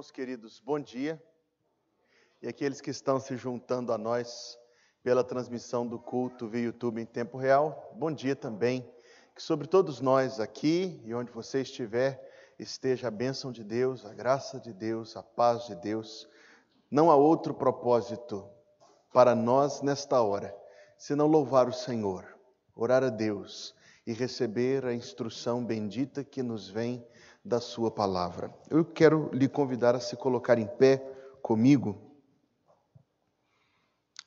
Irmãos queridos, bom dia. E aqueles que estão se juntando a nós pela transmissão do culto via YouTube em tempo real, bom dia também. Que sobre todos nós aqui e onde você estiver, esteja a bênção de Deus, a graça de Deus, a paz de Deus. Não há outro propósito para nós nesta hora, senão louvar o Senhor, orar a Deus e receber a instrução bendita que nos vem da sua palavra. Eu quero lhe convidar a se colocar em pé comigo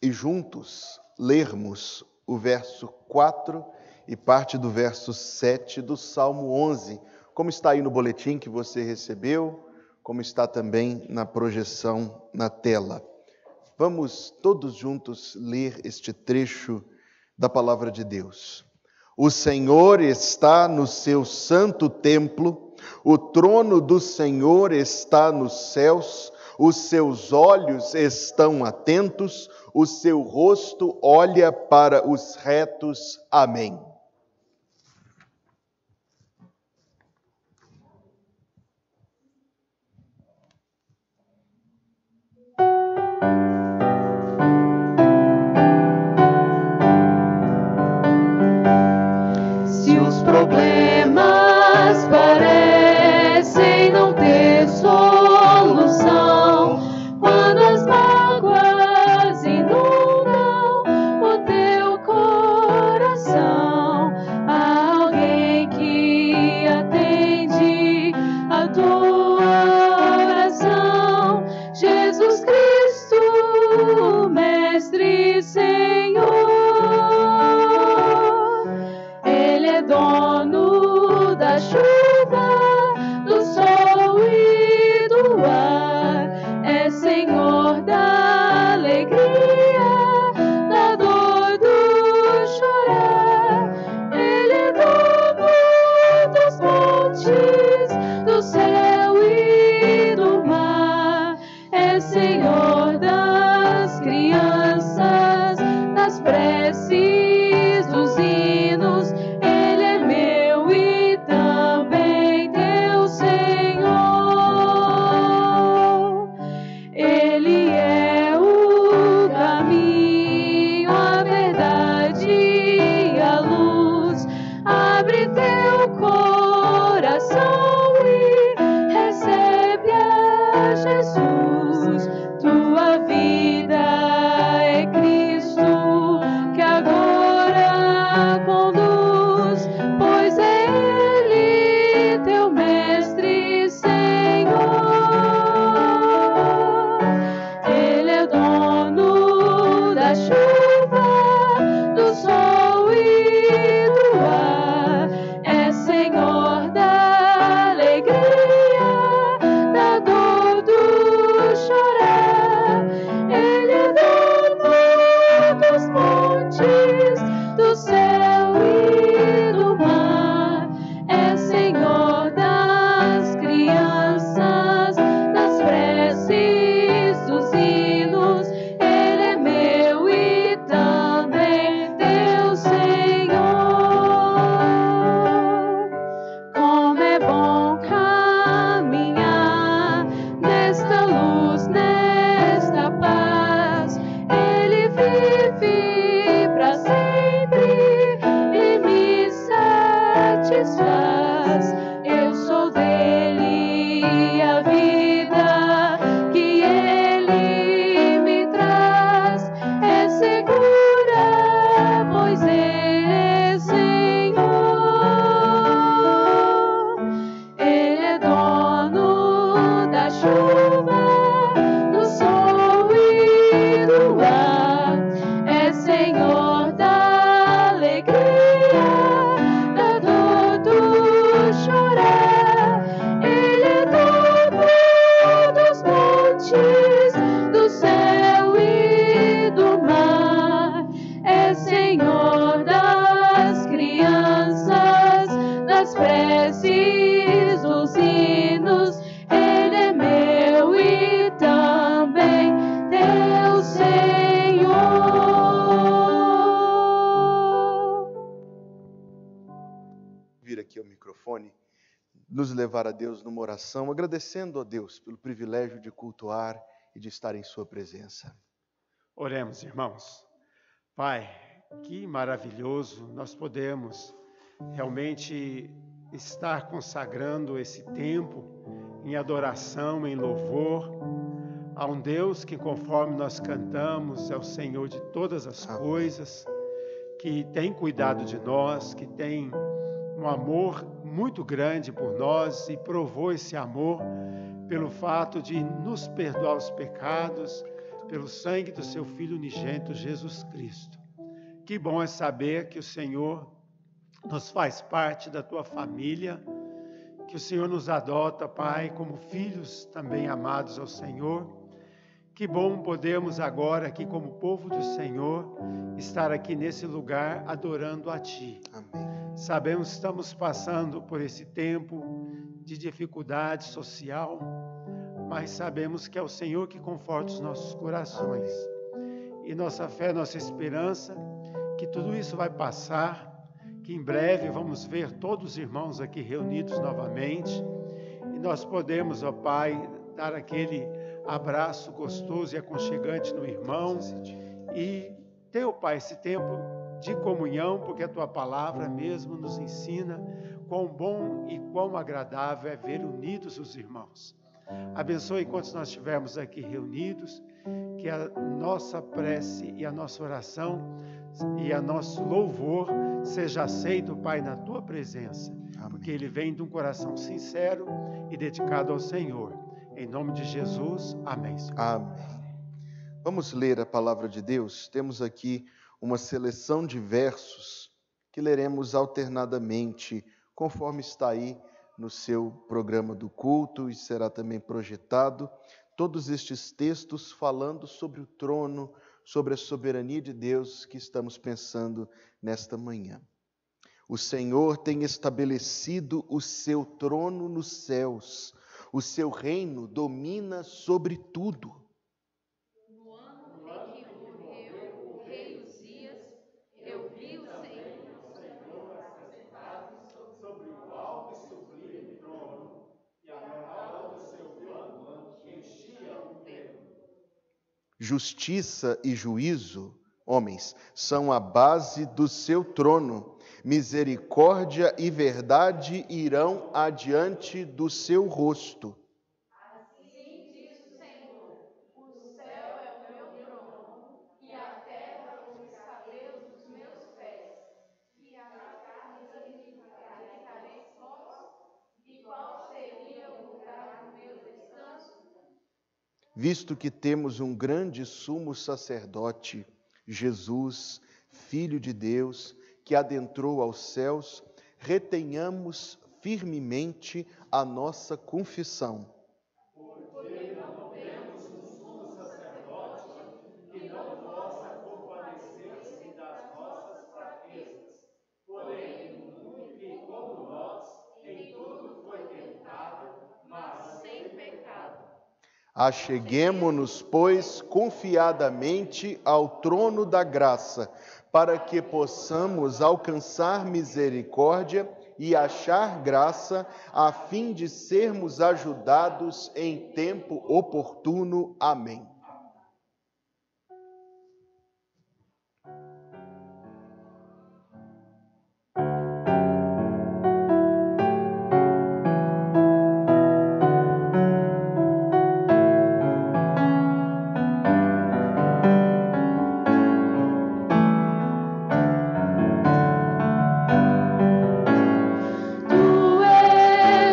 e juntos lermos o verso 4 e parte do verso 7 do Salmo 11, como está aí no boletim que você recebeu, como está também na projeção na tela. Vamos todos juntos ler este trecho da palavra de Deus. O Senhor está no seu santo templo, o trono do Senhor está nos céus, os seus olhos estão atentos, o seu rosto olha para os retos. Amém. Se os problemas parecem não ter solução, quando as mágoas inundam o teu coração, há alguém que atende a tua oração. Jesus Cristo, Mestre e Senhor, dono da chuva, do sol e do ar, é Senhor da alegria, da dor do chorar. Ele é dono dos montes, do céu e do mar, é Senhor das crianças, das preces, dos hinos. nos levar a Deus numa oração, agradecendo a Deus pelo privilégio de cultuar e de estar em sua presença. Oremos, irmãos. Pai, que maravilhoso nós podemos realmente estar consagrando esse tempo em adoração, em louvor, a um Deus que, conforme nós cantamos, é o Senhor de todas as coisas, que tem cuidado de nós, que tem um amor muito grande por nós e provou esse amor pelo fato de nos perdoar os pecados, pelo sangue do seu Filho unigênito, Jesus Cristo. Que bom é saber que o Senhor nos faz parte da tua família, que o Senhor nos adota, Pai, como filhos também amados ao Senhor. Que bom podemos agora, aqui como povo do Senhor, estar aqui nesse lugar adorando a Ti. Amém. Sabemos que estamos passando por esse tempo de dificuldade social, mas sabemos que é o Senhor que conforta os nossos corações. E nossa fé, nossa esperança, que tudo isso vai passar, que em breve vamos ver todos os irmãos aqui reunidos novamente, e nós podemos, ó Pai, dar aquele abraço gostoso e aconchegante no irmão, e ter, ó Pai, esse tempo de comunhão, porque a Tua palavra mesmo nos ensina quão bom e quão agradável é ver unidos os irmãos. Abençoe enquanto nós estivermos aqui reunidos, que a nossa prece e a nossa oração e a nosso louvor seja aceito, Pai, na Tua presença. Amém. Porque ele vem de um coração sincero e dedicado ao Senhor. Em nome de Jesus, amém, Senhor. Amém. Vamos ler a palavra de Deus. Temos aqui uma seleção de versos que leremos alternadamente, conforme está aí no seu programa do culto e será também projetado. Todos estes textos falando sobre o trono, sobre a soberania de Deus que estamos pensando nesta manhã. O Senhor tem estabelecido o seu trono nos céus, o seu reino domina sobre tudo. No ano em que morreu o rei Uzias, eu vi o Senhor assentado sobre o alto e sublime trono, e a cauda do seu manto enchia o templo. Justiça e juízo, homens, são a base do seu trono. Misericórdia e verdade irão adiante do seu rosto. Assim diz o Senhor: o céu é o meu trono, e a terra os cabelos dos meus pés. E habitarei vós, e qual seria o lugar do meu descanso? Visto que temos um grande sumo sacerdote, Jesus, Filho de Deus, que adentrou aos céus, retenhamos firmemente a nossa confissão. Porque não temos um sumo sacerdote que não possa compadecer-se das nossas fraquezas, porém, que como nós, em tudo foi tentado, mas sem pecado. Acheguemo-nos, pois, confiadamente ao trono da graça, para que possamos alcançar misericórdia e achar graça, a fim de sermos ajudados em tempo oportuno. Amém.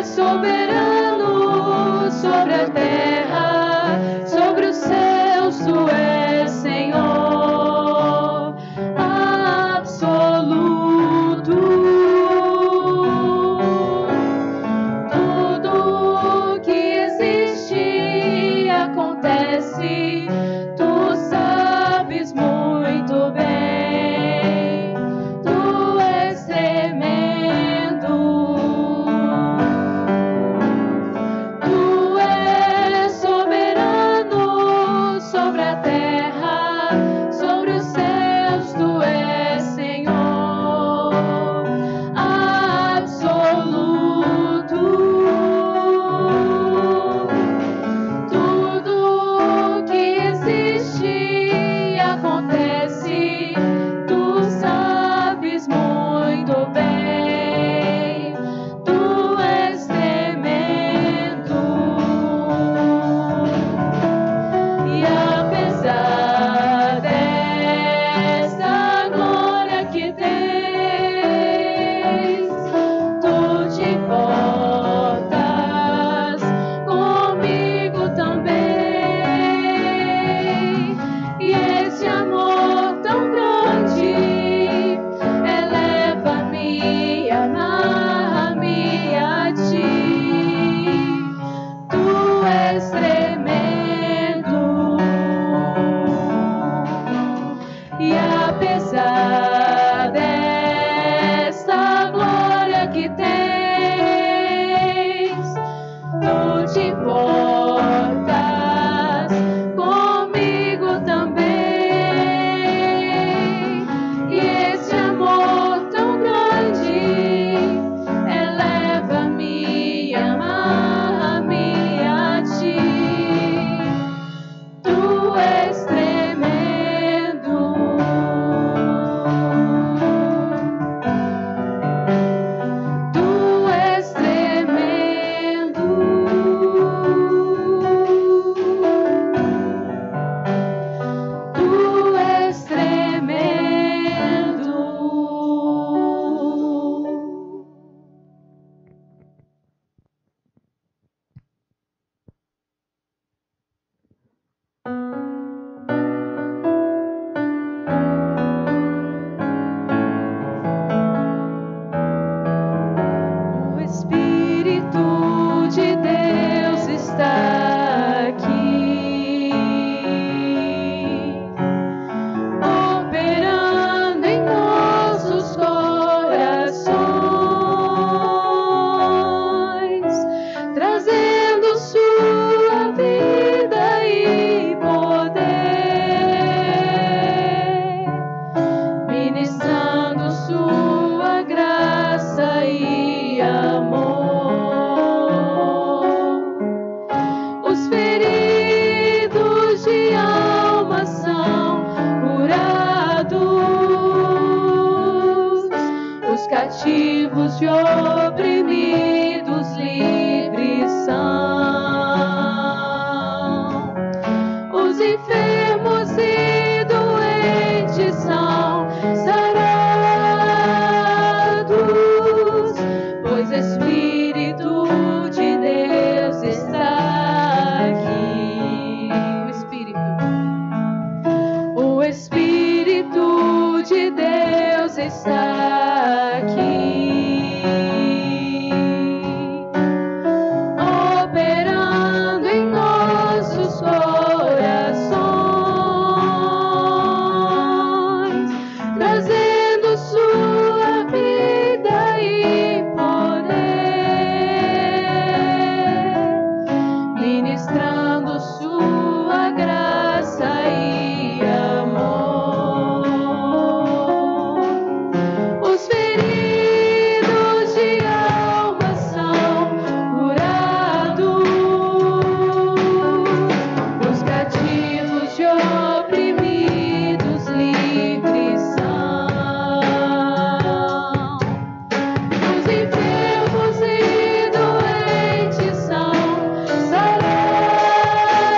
Soberano sobre a terra, sobre o céu. cativos e oprimidos livres são. Os enfermos e doentes são sarados, pois o Espírito de Deus está aqui. O Espírito de Deus está aqui, operando em nossos corações, trazendo sua vida e poder, ministrando sua graça e amor. Os feridos de alma são curados, os cativos e oprimidos livres são. Os enfermos e doentes são sarados,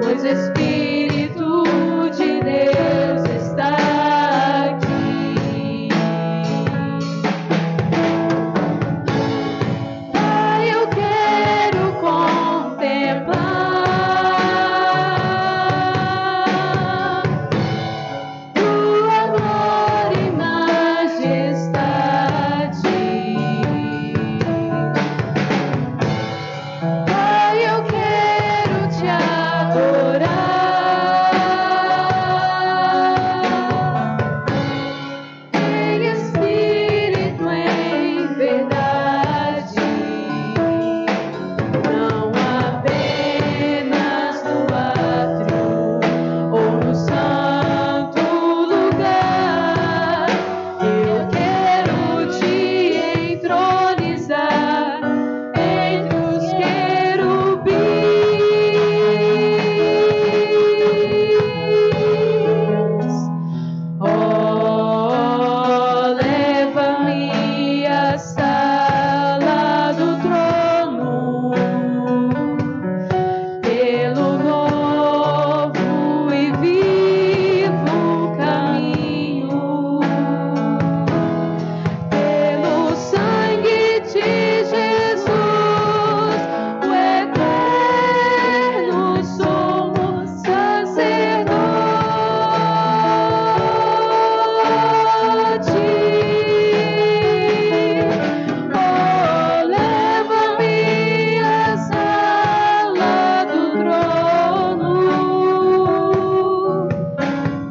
pois o Espírito de Deus está aqui. Pai, eu quero contemplar tua glória e majestade. Pai, eu quero te adorar em espírito, em verdade, não apenas no átrio ou no santo lugar. Eu quero te entronizar entre os querubins. Oh, leva-me à sala do trono, pelo novo e vivo caminho, pelo sangue de Jesus, o eterno sumo sacerdote. Oh, leva-me à sala do trono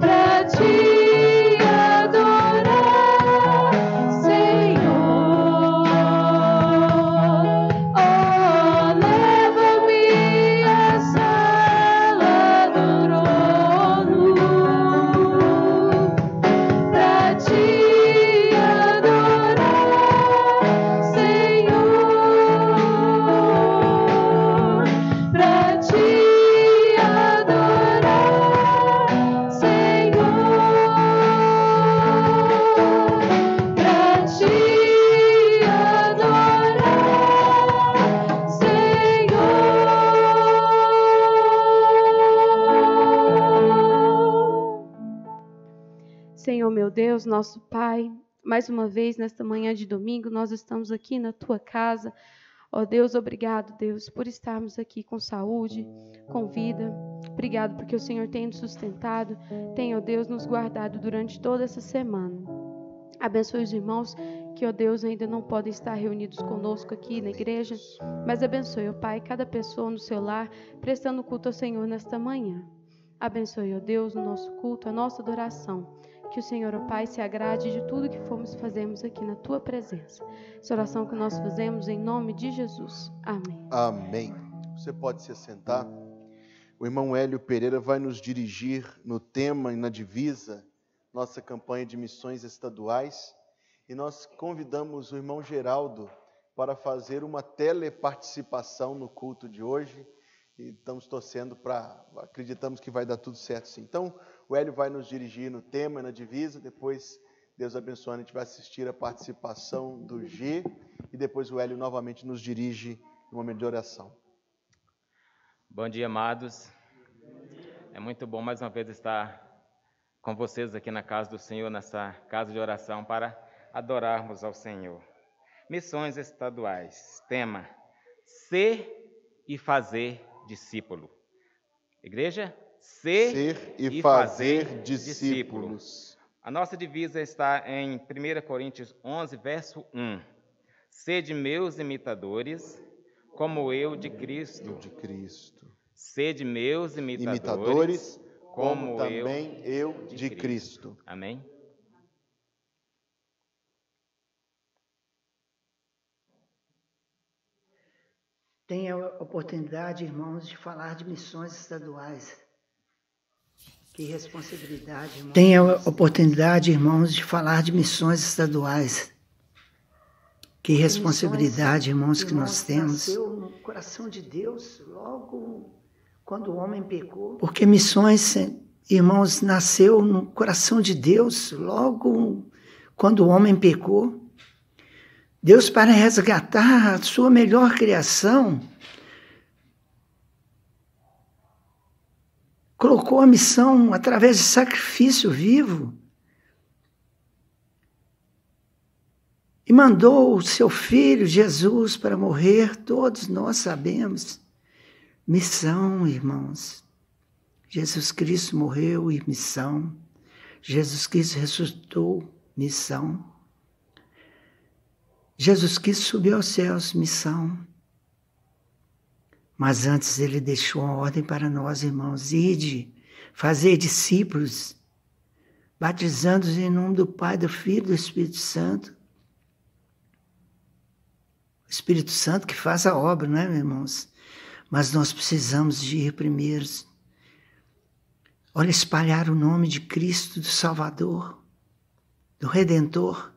pra te adorar, Senhor. Oh, leva-me à sala do trono pra te adorar, Senhor. Pra te adorar, Senhor. Pra te adorar, Senhor. Senhor, meu Deus, nosso Pai, mais uma vez nesta manhã de domingo, nós estamos aqui na tua casa. Ó Deus, obrigado, Deus, por estarmos aqui com saúde, com vida. Obrigado porque o Senhor tem nos sustentado, tem, ó Deus, nos guardado durante toda essa semana. Abençoe os irmãos que, ó Deus, ainda não podem estar reunidos conosco aqui na igreja, mas abençoe, ó Pai, cada pessoa no seu lar, prestando culto ao Senhor nesta manhã. Abençoe, ó Deus, o nosso culto, a nossa adoração. Que o Senhor, ó Pai, se agrade de tudo que fazemos aqui na Tua presença. Essa oração que nós fazemos em nome de Jesus. Amém. Amém. Você pode se assentar. O irmão Hélio Pereira vai nos dirigir no tema e na divisa, nossa campanha de missões estaduais. E nós convidamos o irmão Geraldo para fazer uma teleparticipação no culto de hoje. E estamos torcendo acreditamos que vai dar tudo certo sim. Então, o Hélio vai nos dirigir no tema, na divisa, depois Deus abençoe, a gente vai assistir a participação do G e depois o Hélio novamente nos dirige no momento de oração. Bom dia, amados. É muito bom mais uma vez estar com vocês aqui na casa do Senhor, nessa casa de oração, para adorarmos ao Senhor. Missões estaduais, tema: ser e fazer discípulo. Igreja, ser e fazer discípulos. A nossa divisa está em 1 Coríntios 11, verso 1. Sede meus imitadores, como eu de Cristo. Sede meus imitadores, como também eu de Cristo. Amém? Tenha a oportunidade, irmãos, de falar de missões estaduais. Que responsabilidade, irmãos. Tenha a oportunidade, irmãos, de falar de missões estaduais. Que responsabilidade, irmãos, que nós temos. Nasceu no coração de Deus logo quando o homem pecou. Porque missões, irmãos, nasceu no coração de Deus logo quando o homem pecou. Deus, para resgatar a sua melhor criação, colocou a missão através de sacrifício vivo e mandou o seu Filho, Jesus, para morrer. Todos nós sabemos. Missão, irmãos. Jesus Cristo morreu e missão. Jesus Cristo ressuscitou, missão. Jesus Cristo subiu aos céus, missão. Mas antes ele deixou uma ordem para nós, irmãos: ide, fazer discípulos, batizando-os em nome do Pai, do Filho e do Espírito Santo. O Espírito Santo que faz a obra, não é, meus irmãos? Mas nós precisamos de ir primeiro. Olha, espalhar o nome de Cristo, do Salvador, do Redentor.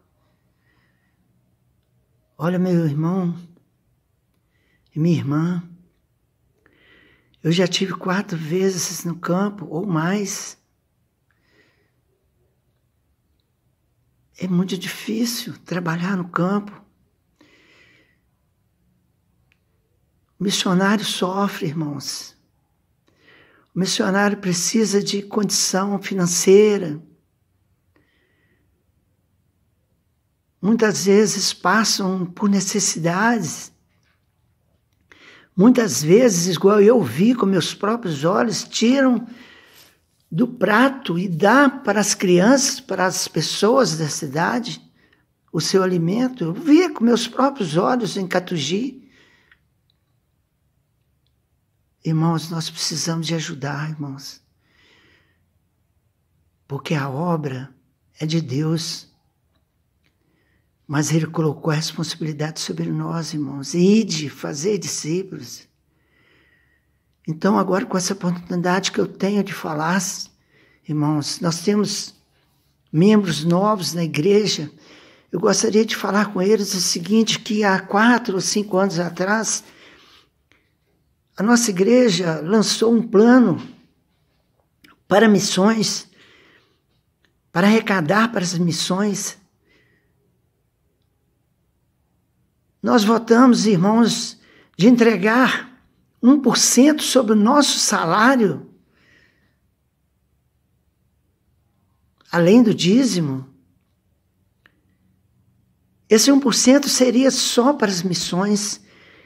Olha, meu irmão e minha irmã, eu já tive 4 vezes no campo, ou mais. É muito difícil trabalhar no campo. O missionário sofre, irmãos. O missionário precisa de condição financeira. Muitas vezes passam por necessidades. Muitas vezes, igual eu vi com meus próprios olhos, tiram do prato e dá para as crianças, para as pessoas da cidade, o seu alimento. Eu vi com meus próprios olhos em Catugi. Irmãos, nós precisamos de ajudar, irmãos. Porque a obra é de Deus. Mas ele colocou a responsabilidade sobre nós, irmãos. Ide, fazer discípulos. Então, agora, com essa oportunidade que eu tenho de falar, irmãos, nós temos membros novos na igreja. Eu gostaria de falar com eles o seguinte, que há 4 ou 5 anos atrás, a nossa igreja lançou um plano para missões, para arrecadar para as missões. Nós votamos, irmãos, de entregar 1% sobre o nosso salário, além do dízimo. Esse 1% seria só para as missões.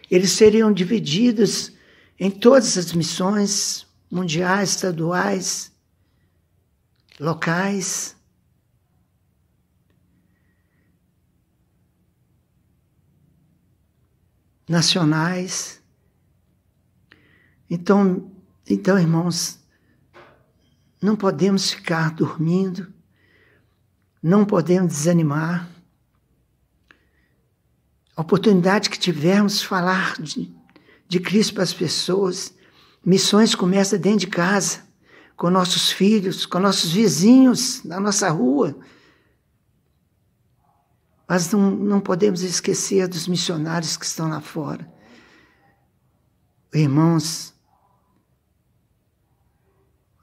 Eles seriam divididos em todas as missões mundiais, estaduais, locais. Nacionais. Então, irmãos, não podemos ficar dormindo, não podemos desanimar. A oportunidade que tivermos falar de Cristo para as pessoas. Missões começam dentro de casa, com nossos filhos, com nossos vizinhos, na nossa rua. Mas não podemos esquecer dos missionários que estão lá fora. Irmãos,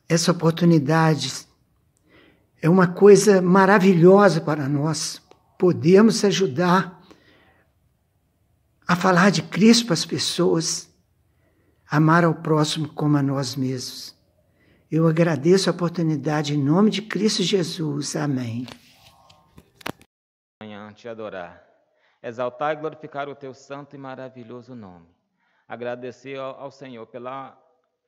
essa oportunidade É uma coisa maravilhosa para nós podermos ajudar a falar de Cristo para as pessoas, amar ao próximo como a nós mesmos. Eu agradeço a oportunidade em nome de Cristo Jesus. Amém. Amanhã te adorar, exaltar e glorificar o teu santo e maravilhoso nome. Agradecer ao Senhor pela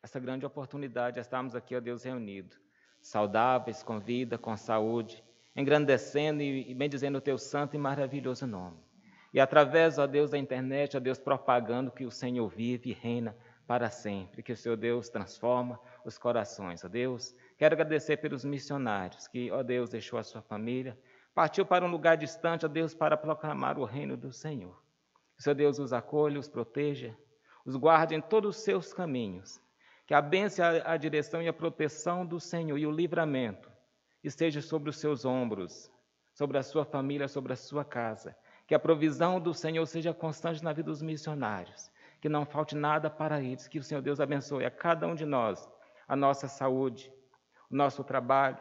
essa grande oportunidade de estarmos aqui, ó Deus, reunidos, saudáveis, com vida, com saúde, engrandecendo e bendizendo o teu santo e maravilhoso nome. E através, ó Deus, da internet, ó Deus, propagando que o Senhor vive e reina para sempre, que o Senhor Deus transforma os corações, ó Deus. Quero agradecer pelos missionários que, ó Deus, deixou a sua família, partiu para um lugar distante, ó Deus, para proclamar o reino do Senhor. Que o Senhor Deus os acolha, os proteja, os guarde em todos os seus caminhos. Que a bênção, a direção e a proteção do Senhor e o livramento esteja sobre os seus ombros, sobre a sua família, sobre a sua casa. Que a provisão do Senhor seja constante na vida dos missionários. Que não falte nada para eles. Que o Senhor Deus abençoe a cada um de nós, a nossa saúde, o nosso trabalho.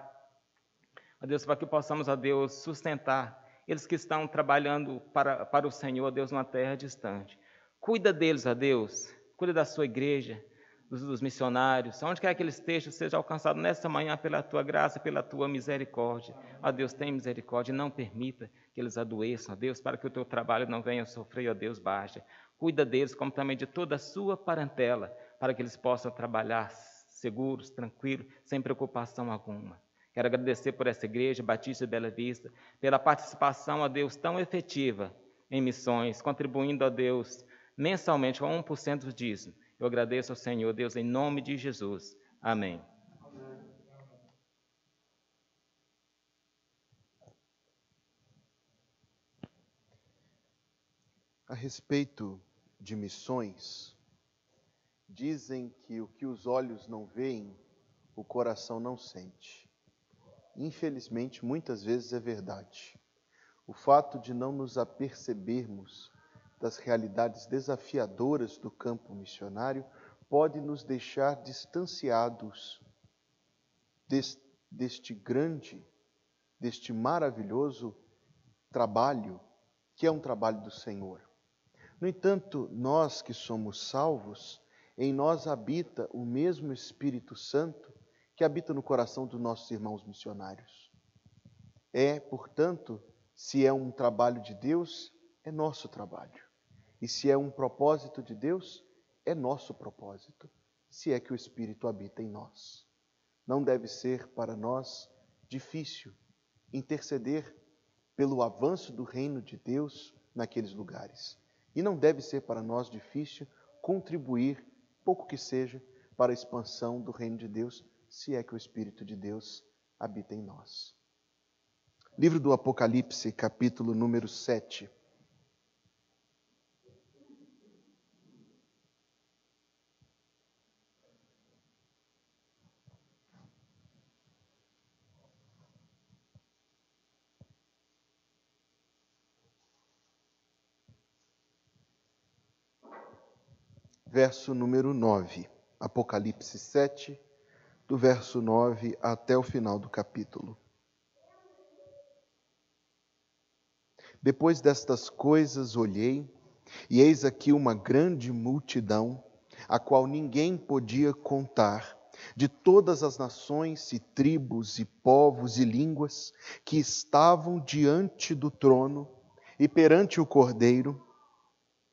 Ó Deus, para que possamos, ó Deus, sustentar eles que estão trabalhando para o Senhor, ó Deus, numa terra distante. Cuida deles, ó Deus. Cuida da sua igreja, dos missionários, onde quer que eles estejam, seja alcançado nesta manhã pela tua graça, pela tua misericórdia. Ó Deus, tem misericórdia e não permita que eles adoeçam, ó Deus, para que o teu trabalho não venha sofrer, ó Deus, baixa. Cuida deles, como também de toda a sua parentela, para que eles possam trabalhar seguros, tranquilos, sem preocupação alguma. Quero agradecer por essa igreja, Batista de Bela Vista, pela participação, ó Deus, tão efetiva em missões, contribuindo, ó Deus, mensalmente com 1% do dízimo. Eu agradeço ao Senhor, Deus, em nome de Jesus. Amém. A respeito de missões, dizem que o que os olhos não veem, o coração não sente. Infelizmente, muitas vezes é verdade. O fato de não nos apercebermos das realidades desafiadoras do campo missionário pode nos deixar distanciados deste grande, deste maravilhoso trabalho, que é um trabalho do Senhor. No entanto, nós que somos salvos, em nós habita o mesmo Espírito Santo que habita no coração dos nossos irmãos missionários. Portanto, se é um trabalho de Deus, é nosso trabalho. E se é um propósito de Deus, é nosso propósito, se é que o Espírito habita em nós. Não deve ser para nós difícil interceder pelo avanço do reino de Deus naqueles lugares. E não deve ser para nós difícil contribuir, pouco que seja, para a expansão do reino de Deus, se é que o Espírito de Deus habita em nós. Livro do Apocalipse, capítulo número 7. Verso número 9, Apocalipse 7, do verso 9 até o final do capítulo. Depois destas coisas olhei, e eis aqui uma grande multidão, a qual ninguém podia contar, de todas as nações e tribos e povos e línguas, que estavam diante do trono e perante o Cordeiro,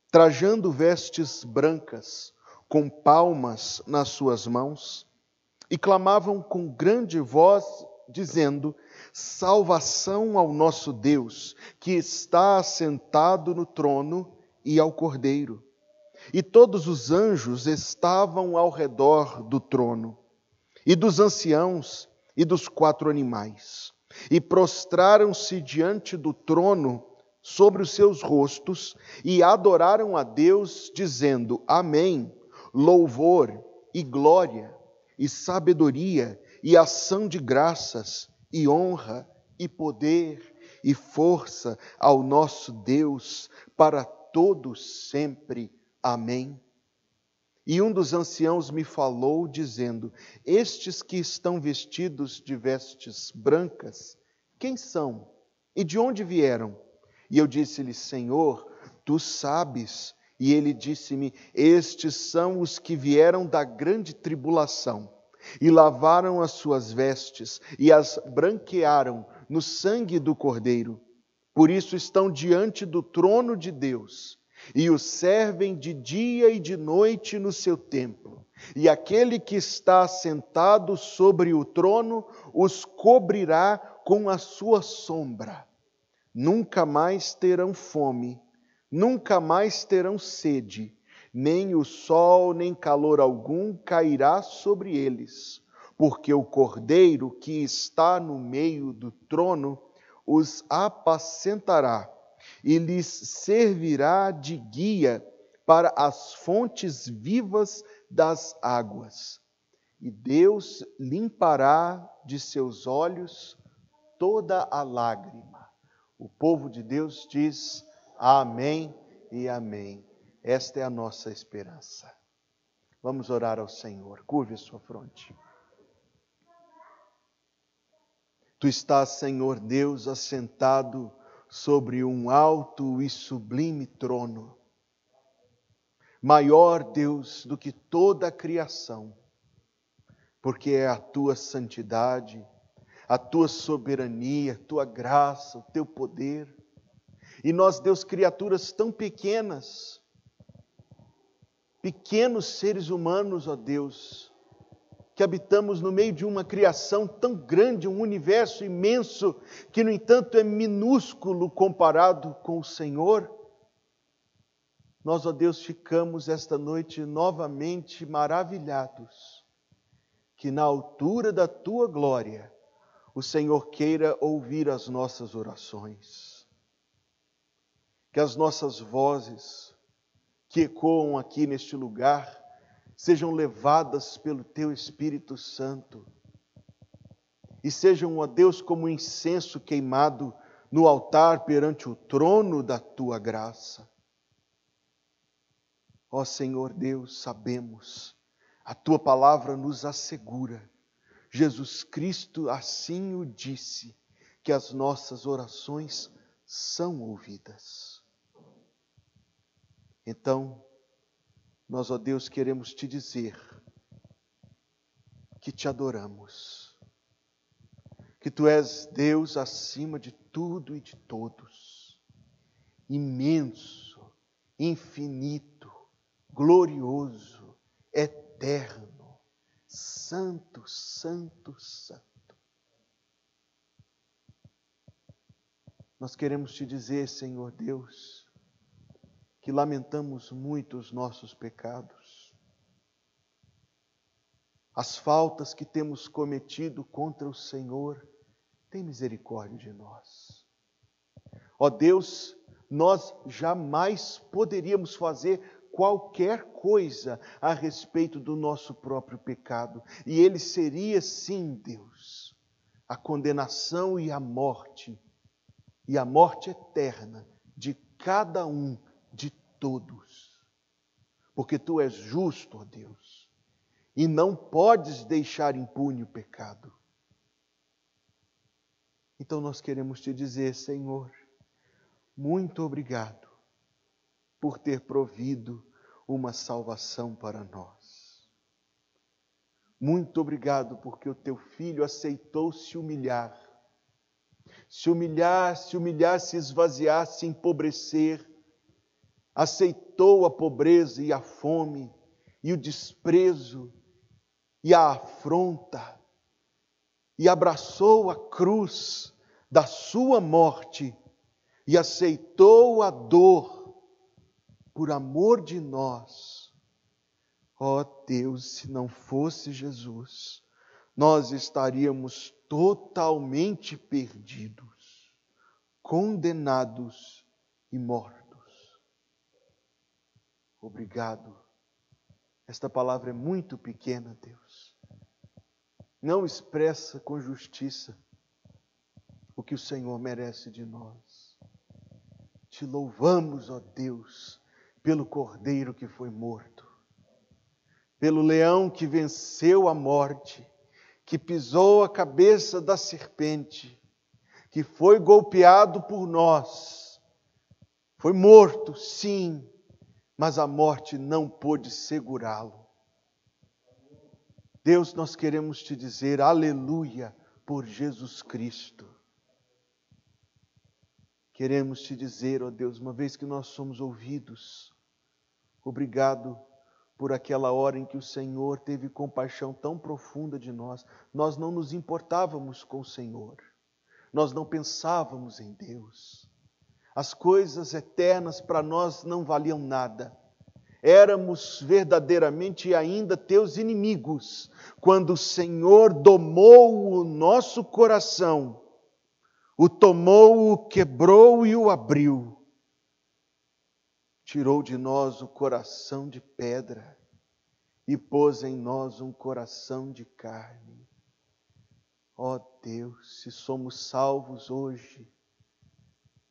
trajando vestes brancas, com palmas nas suas mãos, e clamavam com grande voz, dizendo: salvação ao nosso Deus, que está assentado no trono, e ao Cordeiro. E todos os anjos estavam ao redor do trono, e dos anciãos, e dos 4 animais, e prostraram-se diante do trono, sobre os seus rostos, e adoraram a Deus, dizendo: Amém, louvor e glória, e sabedoria, e ação de graças, e honra, e poder, e força ao nosso Deus, para todos sempre. Amém. E um dos anciãos me falou, dizendo: estes que estão vestidos de vestes brancas, quem são? E de onde vieram? E eu disse-lhe: Senhor, tu sabes. E ele disse-me: estes são os que vieram da grande tribulação, e lavaram as suas vestes, e as branquearam no sangue do Cordeiro. Por isso estão diante do trono de Deus, e o servem de dia e de noite no seu templo. E aquele que está sentado sobre o trono os cobrirá com a sua sombra. Nunca mais terão fome, nunca mais terão sede, nem o sol nem calor algum cairá sobre eles, porque o Cordeiro que está no meio do trono os apacentará e lhes servirá de guia para as fontes vivas das águas. E Deus limpará de seus olhos toda a lágrima. O povo de Deus diz amém e amém. Esta é a nossa esperança. Vamos orar ao Senhor. Curve a sua fronte. Tu estás, Senhor Deus, assentado sobre um alto e sublime trono. Maior, Deus, do que toda a criação, porque é a tua santidade, a tua soberania, a tua graça, o teu poder. E nós, Deus, criaturas tão pequenas, pequenos seres humanos, ó Deus, que habitamos no meio de uma criação tão grande, um universo imenso, que no entanto é minúsculo comparado com o Senhor. Nós, ó Deus, ficamos esta noite novamente maravilhados, que na altura da tua glória, o Senhor queira ouvir as nossas orações. Que as nossas vozes, que ecoam aqui neste lugar, sejam levadas pelo Teu Espírito Santo e sejam, ó Deus, como incenso queimado no altar perante o trono da Tua graça. Ó Senhor Deus, sabemos, a Tua palavra nos assegura, Jesus Cristo assim o disse, que as nossas orações são ouvidas. Então, nós, ó Deus, queremos te dizer que te adoramos, que tu és Deus acima de tudo e de todos, imenso, infinito, glorioso, eterno, santo, santo, santo. Nós queremos te dizer, Senhor Deus, que lamentamos muito os nossos pecados, as faltas que temos cometido contra o Senhor. Tem misericórdia de nós. Ó Deus, nós jamais poderíamos fazer qualquer coisa a respeito do nosso próprio pecado, e ele seria, sim, Deus, a condenação e a morte eterna de cada um, de todos, porque tu és justo, ó Deus, e não podes deixar impune o pecado. Então nós queremos te dizer, Senhor, muito obrigado por ter provido uma salvação para nós. Muito obrigado porque o teu Filho aceitou se humilhar, se esvaziar, se empobrecer, aceitou a pobreza e a fome, e o desprezo, e a afronta, e abraçou a cruz da sua morte, e aceitou a dor, por amor de nós. Ó Deus, se não fosse Jesus, nós estaríamos totalmente perdidos, condenados e mortos. Obrigado. Esta palavra é muito pequena, Deus. Não expressa com justiça o que o Senhor merece de nós. Te louvamos, ó Deus, pelo Cordeiro que foi morto. pelo leão que venceu a morte, que pisou a cabeça da serpente, que foi golpeado por nós, foi morto, sim, mas a morte não pôde segurá-lo. Deus, nós queremos te dizer aleluia por Jesus Cristo. Queremos te dizer, ó Deus, uma vez que nós somos ouvidos, obrigado por aquela hora em que o Senhor teve compaixão tão profunda de nós. Nós não nos importávamos com o Senhor, nós não pensávamos em Deus. As coisas eternas para nós não valiam nada. Éramos verdadeiramente ainda teus inimigos, quando o Senhor domou o nosso coração, o tomou, o quebrou e o abriu. Tirou de nós o coração de pedra e pôs em nós um coração de carne. Ó Deus, se somos salvos hoje,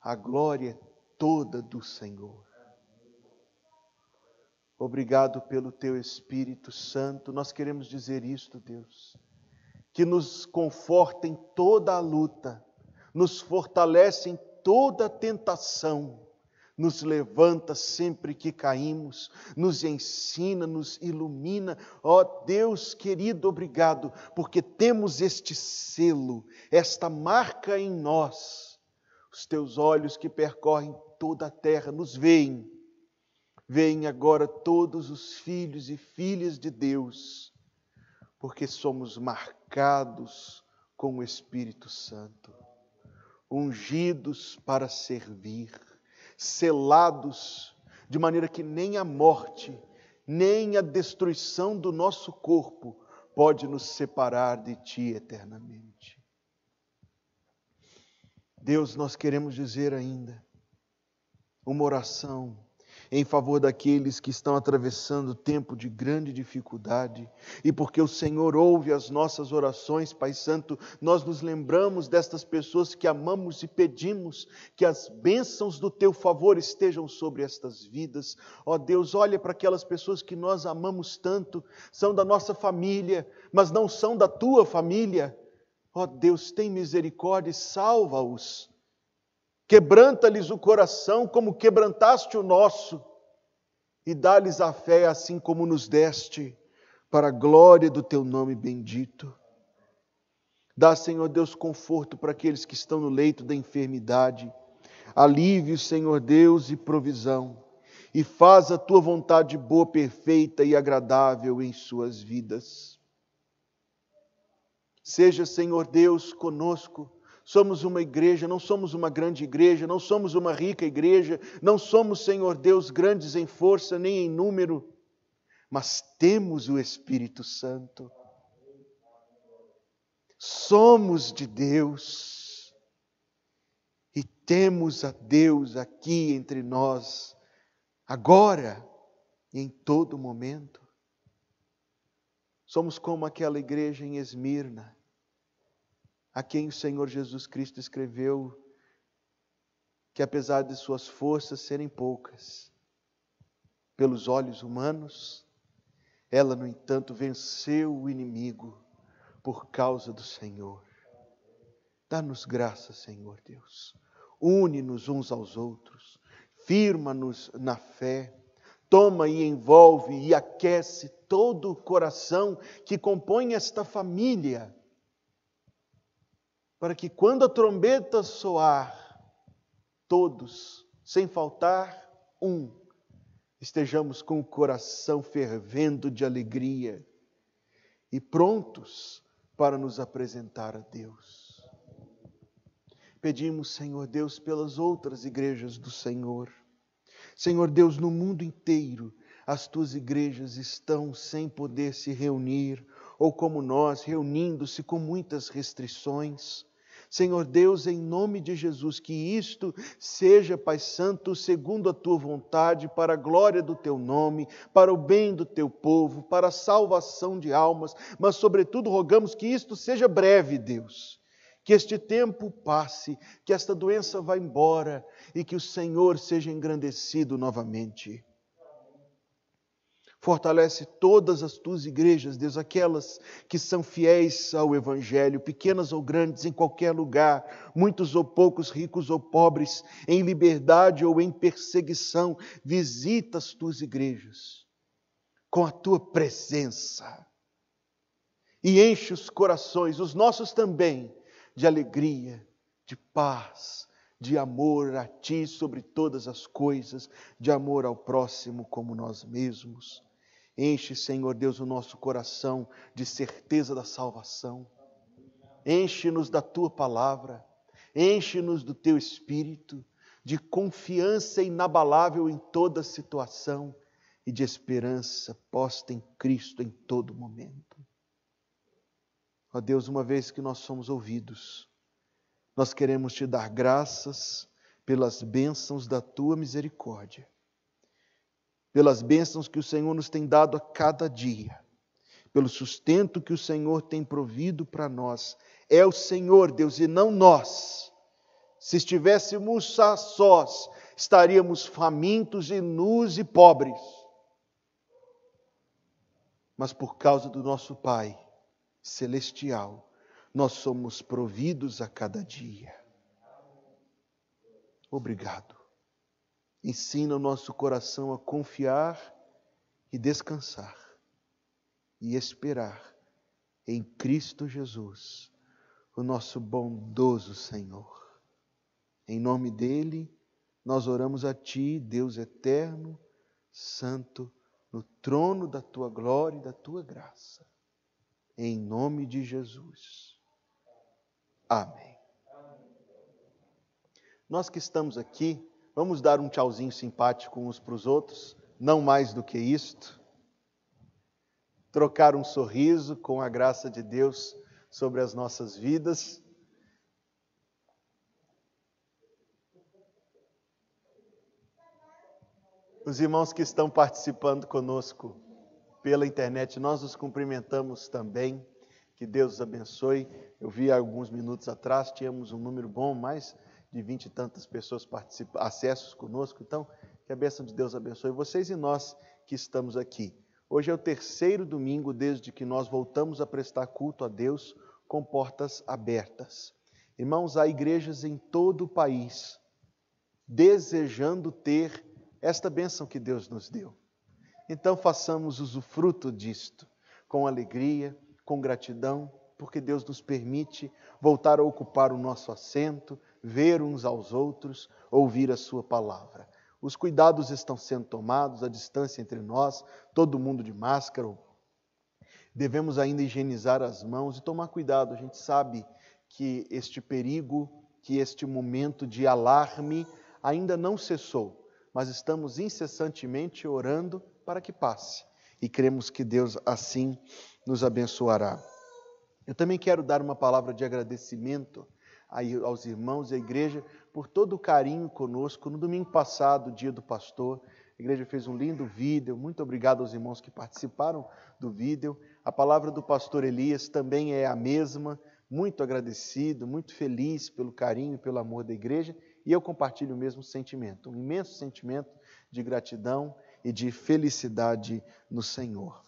a glória é toda do Senhor. Obrigado pelo Teu Espírito Santo. Nós queremos dizer isto, Deus, que nos conforta em toda a luta, nos fortalece em toda a tentação, nos levanta sempre que caímos, nos ensina, nos ilumina. Ó Deus querido, obrigado, porque temos este selo, esta marca em nós. Os Teus olhos que percorrem toda a terra nos veem. Veem agora todos os filhos e filhas de Deus, porque somos marcados com o Espírito Santo, ungidos para servir, selados, de maneira que nem a morte, nem a destruição do nosso corpo pode nos separar de Ti eternamente. Deus, nós queremos dizer ainda uma oração em favor daqueles que estão atravessando tempo de grande dificuldade, e porque o Senhor ouve as nossas orações, Pai Santo, nós nos lembramos destas pessoas que amamos e pedimos que as bênçãos do Teu favor estejam sobre estas vidas. Ó Deus, olha para aquelas pessoas que nós amamos tanto, são da nossa família, mas não são da Tua família. Ó Deus, tem misericórdia e salva-os. Quebranta-lhes o coração como quebrantaste o nosso, e dá-lhes a fé assim como nos deste, para a glória do Teu nome bendito. Dá, Senhor Deus, conforto para aqueles que estão no leito da enfermidade, alívio, Senhor Deus, e provisão, e faz a Tua vontade boa, perfeita e agradável em suas vidas. Seja, Senhor Deus, conosco. Somos uma igreja, não somos uma grande igreja, não somos uma rica igreja, não somos, Senhor Deus, grandes em força nem em número, mas temos o Espírito Santo. Somos de Deus e temos a Deus aqui entre nós, agora e em todo momento. Somos como aquela igreja em Esmirna, a quem o Senhor Jesus Cristo escreveu que, apesar de suas forças serem poucas, pelos olhos humanos, ela, no entanto, venceu o inimigo por causa do Senhor. Dá-nos graça, Senhor Deus. Une-nos uns aos outros, firma-nos na fé, toma e envolve e aquece todo o coração que compõe esta família, para que quando a trombeta soar, todos, sem faltar um, estejamos com o coração fervendo de alegria e prontos para nos apresentar a Deus. Pedimos, Senhor Deus, pelas outras igrejas do Senhor. Senhor Deus, no mundo inteiro, as Tuas igrejas estão sem poder se reunir, ou como nós, reunindo-se com muitas restrições. Senhor Deus, em nome de Jesus, que isto seja, Pai Santo, segundo a Tua vontade, para a glória do Teu nome, para o bem do Teu povo, para a salvação de almas, mas sobretudo rogamos que isto seja breve, Deus. Que este tempo passe, que esta doença vá embora e que o Senhor seja engrandecido novamente. Fortalece todas as tuas igrejas, Deus, aquelas que são fiéis ao Evangelho, pequenas ou grandes, em qualquer lugar, muitos ou poucos, ricos ou pobres, em liberdade ou em perseguição. Visita as tuas igrejas com a tua presença e enche os corações, os nossos também, de alegria, de paz, de amor a Ti sobre todas as coisas, de amor ao próximo como nós mesmos. Enche, Senhor Deus, o nosso coração de certeza da salvação. Enche-nos da Tua palavra, enche-nos do Teu Espírito, de confiança inabalável em toda situação e de esperança posta em Cristo em todo momento. Ó Deus, uma vez que nós somos ouvidos, nós queremos Te dar graças pelas bênçãos da Tua misericórdia, pelas bênçãos que o Senhor nos tem dado a cada dia, pelo sustento que o Senhor tem provido para nós. É o Senhor, Deus, e não nós. Se estivéssemos a sós, estaríamos famintos e nus e pobres. Mas por causa do nosso Pai celestial, nós somos providos a cada dia. Obrigado. Ensina o nosso coração a confiar e descansar e esperar em Cristo Jesus, o nosso bondoso Senhor. Em nome dele, nós oramos a Ti, Deus eterno, santo, no trono da Tua glória e da Tua graça. Em nome de Jesus. Amém. Nós que estamos aqui, vamos dar um tchauzinho simpático uns para os outros, não mais do que isto. Trocar um sorriso com a graça de Deus sobre as nossas vidas. Os irmãos que estão participando conosco pela internet, nós os cumprimentamos também. Que Deus os abençoe. Eu vi alguns minutos atrás, tínhamos um número bom, mais de 20 e tantas pessoas acessos conosco. Então, que a bênção de Deus abençoe vocês e nós que estamos aqui. Hoje é o terceiro domingo desde que nós voltamos a prestar culto a Deus com portas abertas. Irmãos, há igrejas em todo o país desejando ter esta bênção que Deus nos deu. Então, façamos usufruto disto com alegria, com gratidão, porque Deus nos permite voltar a ocupar o nosso assento, ver uns aos outros, ouvir a sua palavra. Os cuidados estão sendo tomados, a distância entre nós, todo mundo de máscara. Devemos ainda higienizar as mãos e tomar cuidado. A gente sabe que este perigo, que este momento de alarme ainda não cessou, mas estamos incessantemente orando para que passe. E cremos que Deus assim nos abençoará. Eu também quero dar uma palavra de agradecimento aos irmãos e à igreja por todo o carinho conosco. No domingo passado, dia do pastor, a igreja fez um lindo vídeo. Muito obrigado aos irmãos que participaram do vídeo. A palavra do pastor Elias também é a mesma. Muito agradecido, muito feliz pelo carinho e pelo amor da igreja. E eu compartilho o mesmo sentimento, um imenso sentimento de gratidão e de felicidade no Senhor.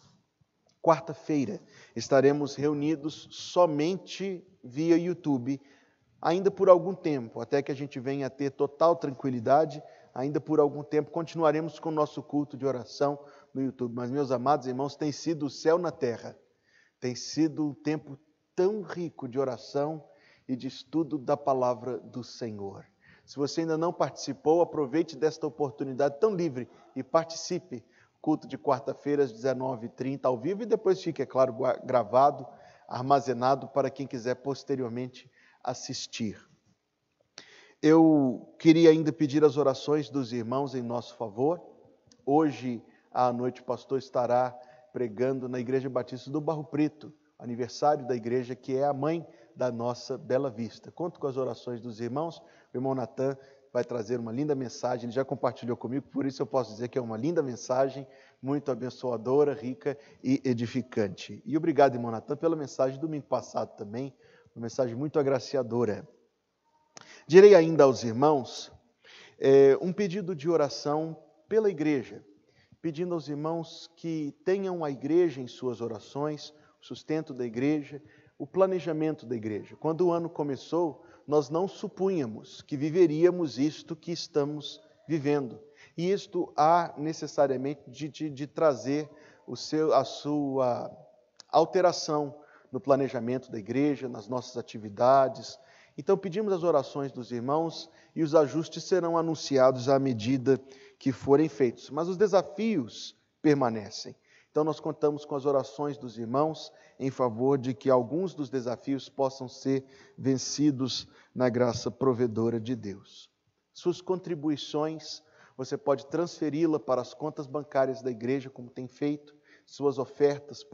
Quarta-feira estaremos reunidos somente via YouTube, ainda por algum tempo, até que a gente venha a ter total tranquilidade, ainda por algum tempo continuaremos com o nosso culto de oração no YouTube. Mas, meus amados irmãos, tem sido o céu na terra, tem sido um tempo tão rico de oração e de estudo da palavra do Senhor. Se você ainda não participou, aproveite desta oportunidade tão livre e participe. Culto de quarta-feira às 19h30 ao vivo e depois fica, é claro, gravado, armazenado para quem quiser posteriormente assistir. Eu queria ainda pedir as orações dos irmãos em nosso favor. Hoje à noite o pastor estará pregando na Igreja Batista do Barro Preto, aniversário da igreja que é a mãe da nossa Bela Vista. Conto com as orações dos irmãos. O irmão Natan vai trazer uma linda mensagem, ele já compartilhou comigo, por isso eu posso dizer que é uma linda mensagem, muito abençoadora, rica e edificante. E obrigado, irmão Natan, pela mensagem do domingo passado também, uma mensagem muito agraciadora. Direi ainda aos irmãos um pedido de oração pela igreja. pedindo aos irmãos que tenham a igreja em suas orações, o sustento da igreja, o planejamento da igreja. Quando o ano começou, nós não supunhamos que viveríamos isto que estamos vivendo. E isto há necessariamente de trazer a sua alteração no planejamento da igreja, nas nossas atividades. Então pedimos as orações dos irmãos e os ajustes serão anunciados à medida que forem feitos. Mas os desafios permanecem. Então nós contamos com as orações dos irmãos em favor de que alguns dos desafios possam ser vencidos na graça provedora de Deus. Suas contribuições, você pode transferi-la para as contas bancárias da igreja, como tem feito, suas ofertas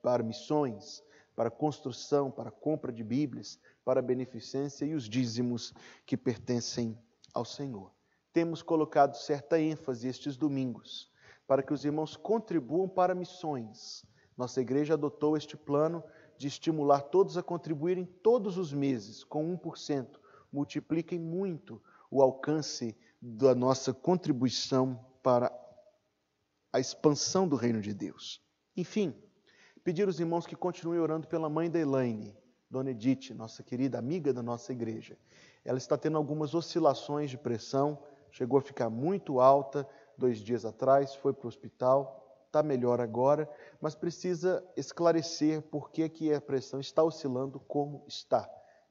para missões, para construção, para compra de Bíblias, para beneficência e os dízimos que pertencem ao Senhor. Temos colocado certa ênfase estes domingos para que os irmãos contribuam para missões. Nossa igreja adotou este plano de estimular todos a contribuírem todos os meses com 1%. Multipliquem muito o alcance da nossa contribuição para a expansão do reino de Deus. Enfim, pedir aos irmãos que continuem orando pela mãe da Elaine, Dona Edith, nossa querida amiga da nossa igreja. Ela está tendo algumas oscilações de pressão, chegou a ficar muito alta 2 dias atrás, foi para o hospital, está melhor agora, mas precisa esclarecer por que a pressão está oscilando como está.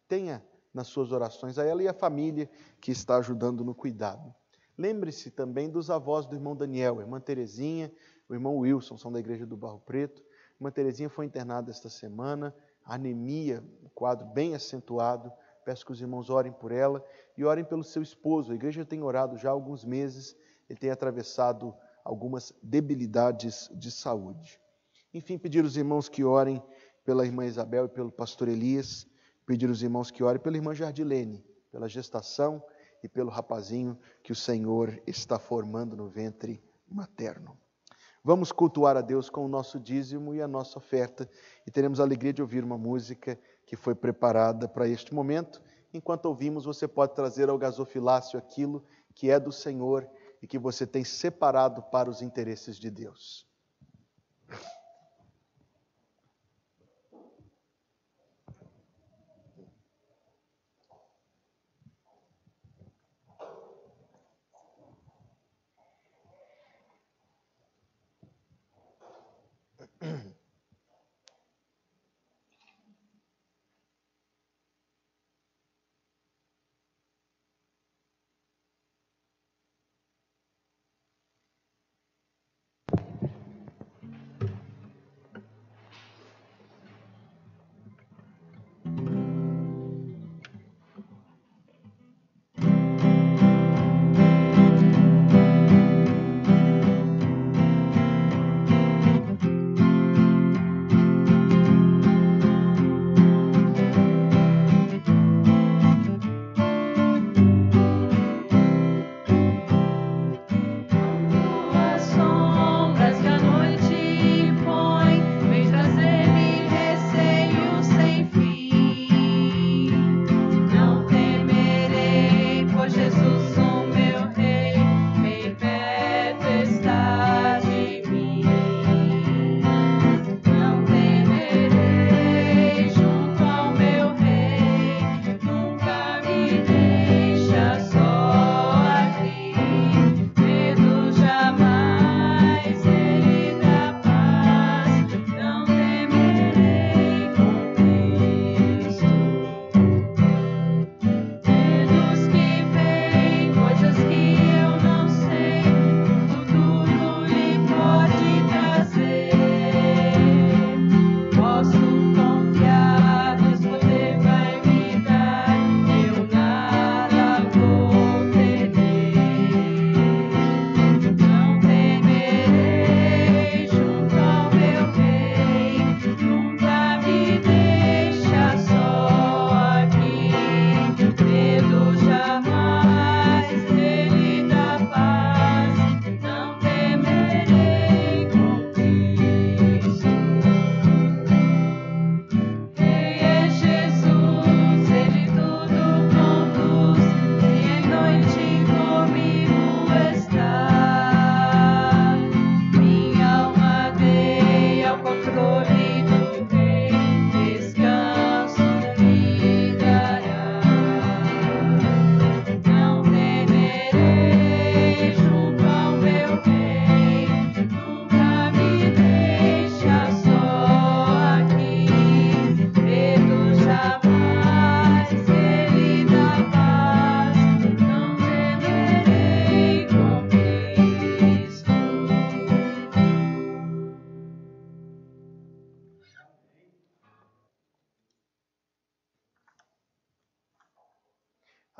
Tenha nas suas orações a ela e a família que está ajudando no cuidado. Lembre-se também dos avós do irmão Daniel, a irmã Terezinha, o irmão Wilson, são da igreja do Barro Preto. A irmã Terezinha foi internada esta semana, anemia, um quadro bem acentuado. Peço que os irmãos orem por ela e orem pelo seu esposo. A igreja tem orado já há alguns meses, ele tem atravessado algumas debilidades de saúde. Enfim, pedir aos irmãos que orem pela irmã Isabel e pelo pastor Elias, pedir aos irmãos que orem pela irmã Jardilene, pela gestação e pelo rapazinho que o Senhor está formando no ventre materno. Vamos cultuar a Deus com o nosso dízimo e a nossa oferta e teremos a alegria de ouvir uma música que foi preparada para este momento. Enquanto ouvimos, você pode trazer ao gasofilácio aquilo que é do Senhor e que você tem separado para os interesses de Deus.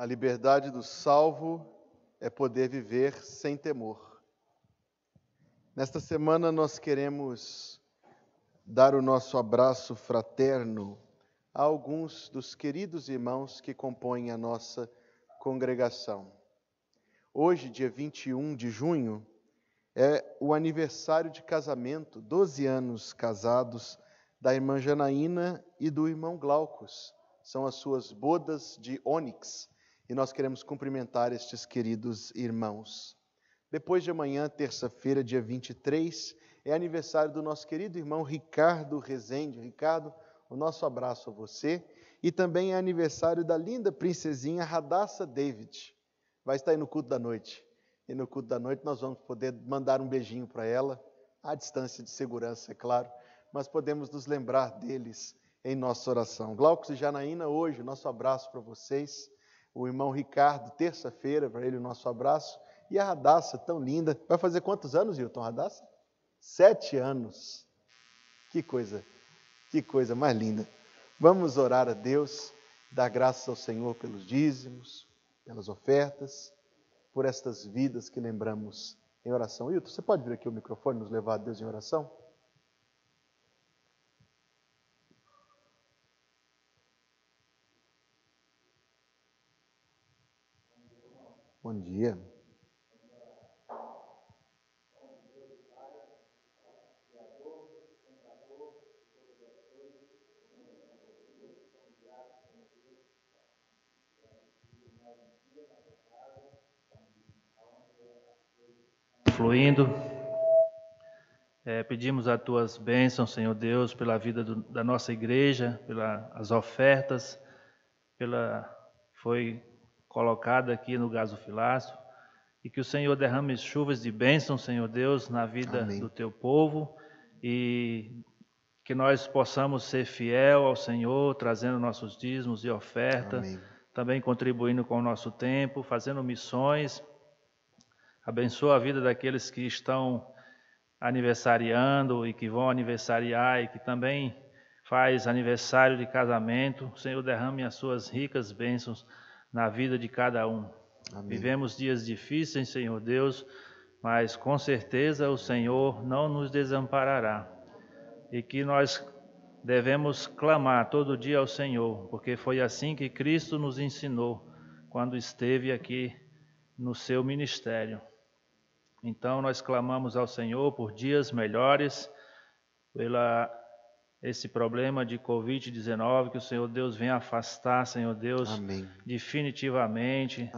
A liberdade do salvo é poder viver sem temor. Nesta semana nós queremos dar o nosso abraço fraterno a alguns dos queridos irmãos que compõem a nossa congregação. Hoje, dia 21 de junho, é o aniversário de casamento, 12 anos casados, da irmã Janaína e do irmão Glaucus. São as suas bodas de ônix. E nós queremos cumprimentar estes queridos irmãos. Depois de amanhã, terça-feira, dia 23, é aniversário do nosso querido irmão Ricardo Rezende. Ricardo, o nosso abraço a você. E também é aniversário da linda princesinha Radassa David. Vai estar aí no culto da noite. E no culto da noite nós vamos poder mandar um beijinho para ela, à distância de segurança, é claro, mas podemos nos lembrar deles em nossa oração. Glaucus e Janaína, hoje, nosso abraço para vocês. O irmão Ricardo, terça-feira, para ele o nosso abraço. E a Radassa, tão linda. Vai fazer quantos anos, Hilton, Radassa? 7 anos. Que coisa mais linda. Vamos orar a Deus, dar graças ao Senhor pelos dízimos, pelas ofertas, por estas vidas que lembramos em oração. Hilton, você pode vir aqui o microfone e nos levar a Deus em oração? Bom dia. Fluindo. Pedimos as tuas bênçãos, Senhor Deus, pela vida da nossa igreja, pelas ofertas, foi colocada aqui no gasofilácio, e que o Senhor derrame chuvas de bênção, Senhor Deus, na vida Amém. do teu povo, e que nós possamos ser fiel ao Senhor, trazendo nossos dízimos e oferta, Amém. também contribuindo com o nosso tempo, fazendo missões. Abençoa a vida daqueles que estão aniversariando e que vão aniversariar e que também faz aniversário de casamento. O Senhor derrame as suas ricas bênçãos na vida de cada um. Amém. Vivemos dias difíceis, Senhor Deus, mas com certeza o Senhor não nos desamparará. E que nós devemos clamar todo dia ao Senhor, porque foi assim que Cristo nos ensinou quando esteve aqui no seu ministério. Então nós clamamos ao Senhor por dias melhores, esse problema de Covid-19, que o Senhor Deus venha afastar, Senhor Deus, Amém. definitivamente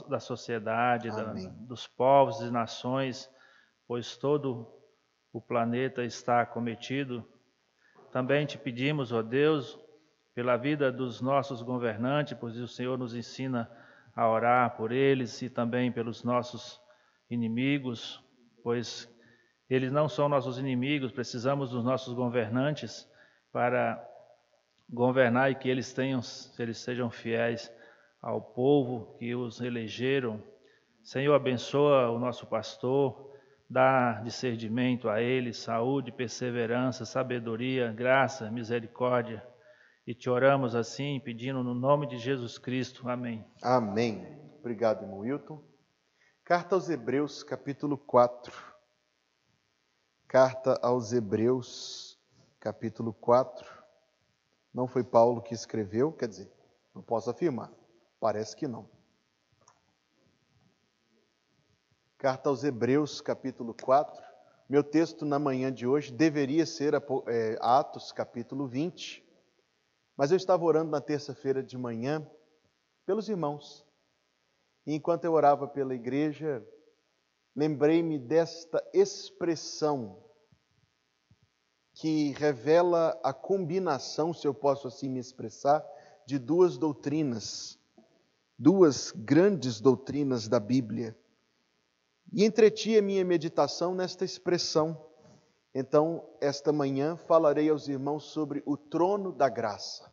da sociedade, Amém. dos povos e nações, pois todo o planeta está acometido. Também te pedimos, ó Deus, pela vida dos nossos governantes, pois o Senhor nos ensina a orar por eles e também pelos nossos inimigos, pois eles não são nossos inimigos, precisamos dos nossos governantes para governar e que eles sejam fiéis ao povo que os elegeram. Senhor, abençoa o nosso pastor, dá discernimento a ele, saúde, perseverança, sabedoria, graça, misericórdia. E te oramos assim, pedindo no nome de Jesus Cristo. Amém. Amém. Obrigado, irmão Hilton. Carta aos Hebreus, capítulo 4. Carta aos Hebreus, capítulo 4. Não foi Paulo que escreveu, quer dizer, não posso afirmar, parece que não. Carta aos Hebreus, capítulo 4. Meu texto na manhã de hoje deveria ser Atos, capítulo 20. Mas eu estava orando na terça-feira de manhã pelos irmãos. E enquanto eu orava pela igreja, lembrei-me desta expressão que revela a combinação, se eu posso assim me expressar, de duas doutrinas, duas grandes doutrinas da Bíblia. E entreti a minha meditação nesta expressão. Então, esta manhã falarei aos irmãos sobre o trono da graça.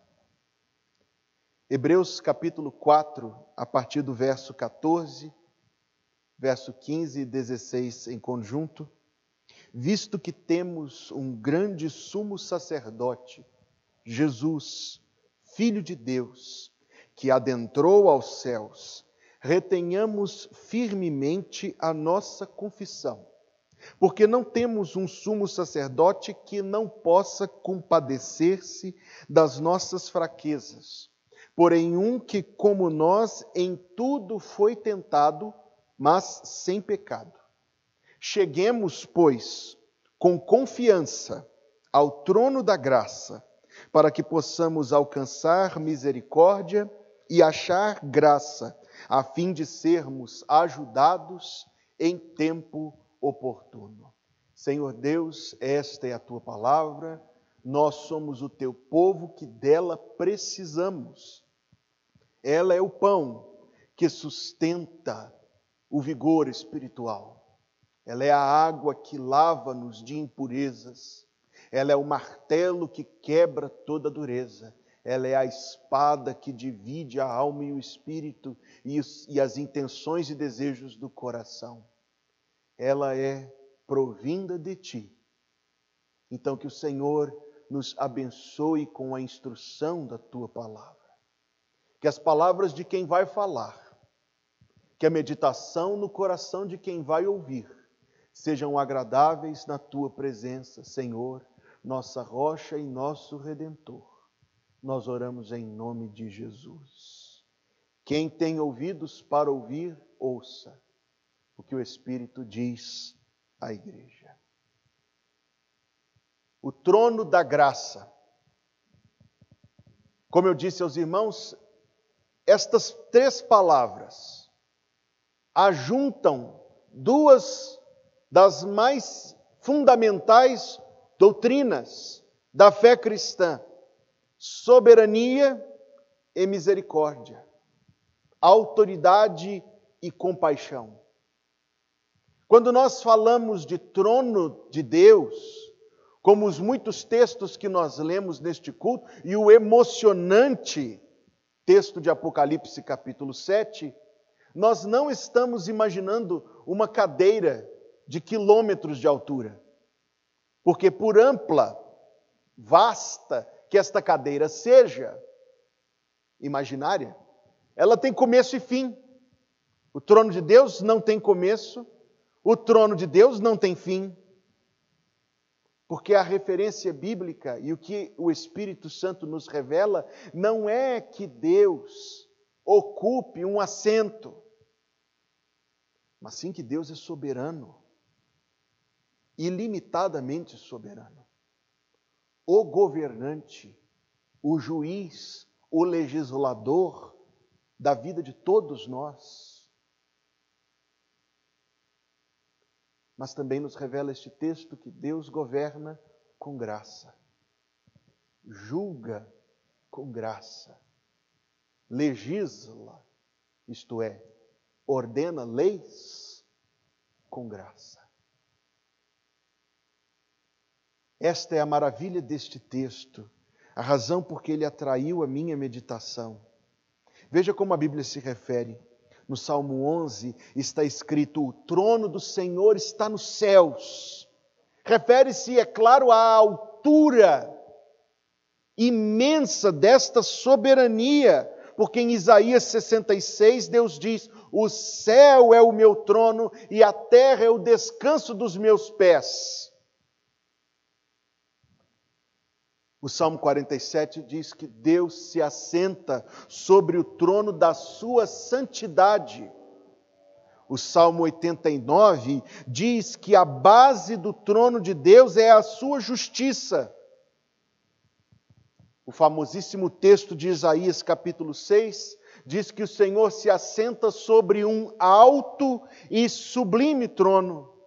Hebreus capítulo 4, a partir do verso 14, verso 15 e 16 em conjunto. Visto que temos um grande sumo sacerdote, Jesus, Filho de Deus, que adentrou aos céus, retenhamos firmemente a nossa confissão, porque não temos um sumo sacerdote que não possa compadecer-se das nossas fraquezas, porém um que, como nós, em tudo foi tentado, mas sem pecado. Cheguemos, pois, com confiança ao trono da graça, para que possamos alcançar misericórdia e achar graça, a fim de sermos ajudados em tempo oportuno. Senhor Deus, esta é a tua palavra, nós somos o teu povo que dela precisamos. Ela é o pão que sustenta o vigor espiritual. Ela é a água que lava-nos de impurezas. Ela é o martelo que quebra toda dureza. Ela é a espada que divide a alma e o espírito e as intenções e desejos do coração. Ela é provinda de ti. Então que o Senhor nos abençoe com a instrução da tua palavra. Que as palavras de quem vai falar, que a meditação no coração de quem vai ouvir, sejam agradáveis na tua presença, Senhor, nossa rocha e nosso Redentor. Nós oramos em nome de Jesus. Quem tem ouvidos para ouvir, ouça o que o Espírito diz à igreja. O trono da graça. Como eu disse aos irmãos, estas três palavras ajuntam duas das mais fundamentais doutrinas da fé cristã: soberania e misericórdia, autoridade e compaixão. Quando nós falamos de trono de Deus, como os muitos textos que nós lemos neste culto, e o emocionante texto de Apocalipse capítulo 7, nós não estamos imaginando uma cadeira de quilômetros de altura. Porque por ampla, vasta que esta cadeira seja imaginária, ela tem começo e fim. O trono de Deus não tem começo, o trono de Deus não tem fim. Porque a referência bíblica e o que o Espírito Santo nos revela não é que Deus ocupe um assento, mas sim que Deus é soberano, ilimitadamente soberano. O governante, o juiz, o legislador da vida de todos nós. Mas também nos revela este texto que Deus governa com graça, julga com graça, legisla, isto é, ordena leis com graça. Esta é a maravilha deste texto, a razão por que ele atraiu a minha meditação. Veja como a Bíblia se refere. No Salmo 11 está escrito: o trono do Senhor está nos céus. Refere-se, é claro, à altura imensa desta soberania, porque em Isaías 66 Deus diz: o céu é o meu trono e a terra é o descanso dos meus pés. O Salmo 47 diz que Deus se assenta sobre o trono da sua santidade. O Salmo 89 diz que a base do trono de Deus é a sua justiça. O famosíssimo texto de Isaías capítulo 6 diz que o Senhor se assenta sobre um alto e sublime trono.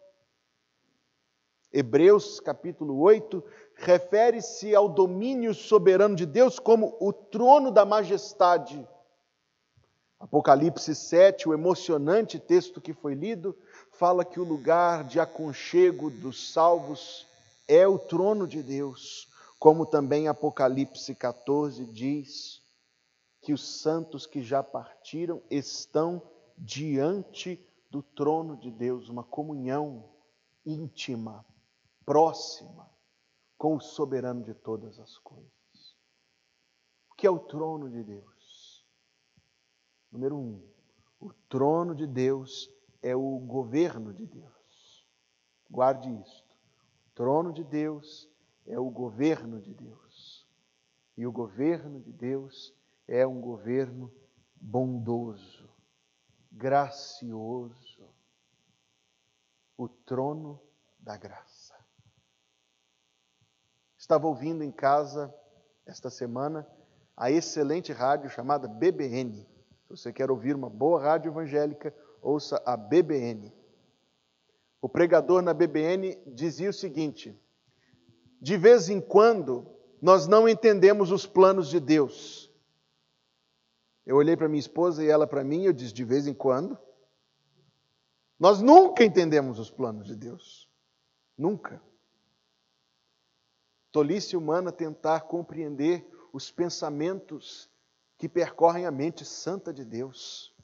Hebreus capítulo 8 refere-se ao domínio soberano de Deus como o trono da majestade. Apocalipse 7, o emocionante texto que foi lido, fala que o lugar de aconchego dos salvos é o trono de Deus, como também Apocalipse 14 diz que os santos que já partiram estão diante do trono de Deus, uma comunhão íntima, próxima, com o soberano de todas as coisas. O que é o trono de Deus? Número 1, o trono de Deus é o governo de Deus. Guarde isto. O trono de Deus é o governo de Deus. E o governo de Deus é um governo bondoso, gracioso. O trono da graça. Estava ouvindo em casa, esta semana, a excelente rádio chamada BBN. Se você quer ouvir uma boa rádio evangélica, ouça a BBN. O pregador na BBN dizia o seguinte: de vez em quando, nós não entendemos os planos de Deus. Eu olhei para minha esposa e ela para mim, e eu disse, de vez em quando? Nós nunca entendemos os planos de Deus. Nunca. Tolice humana tentar compreender os pensamentos que percorrem a mente santa de Deus.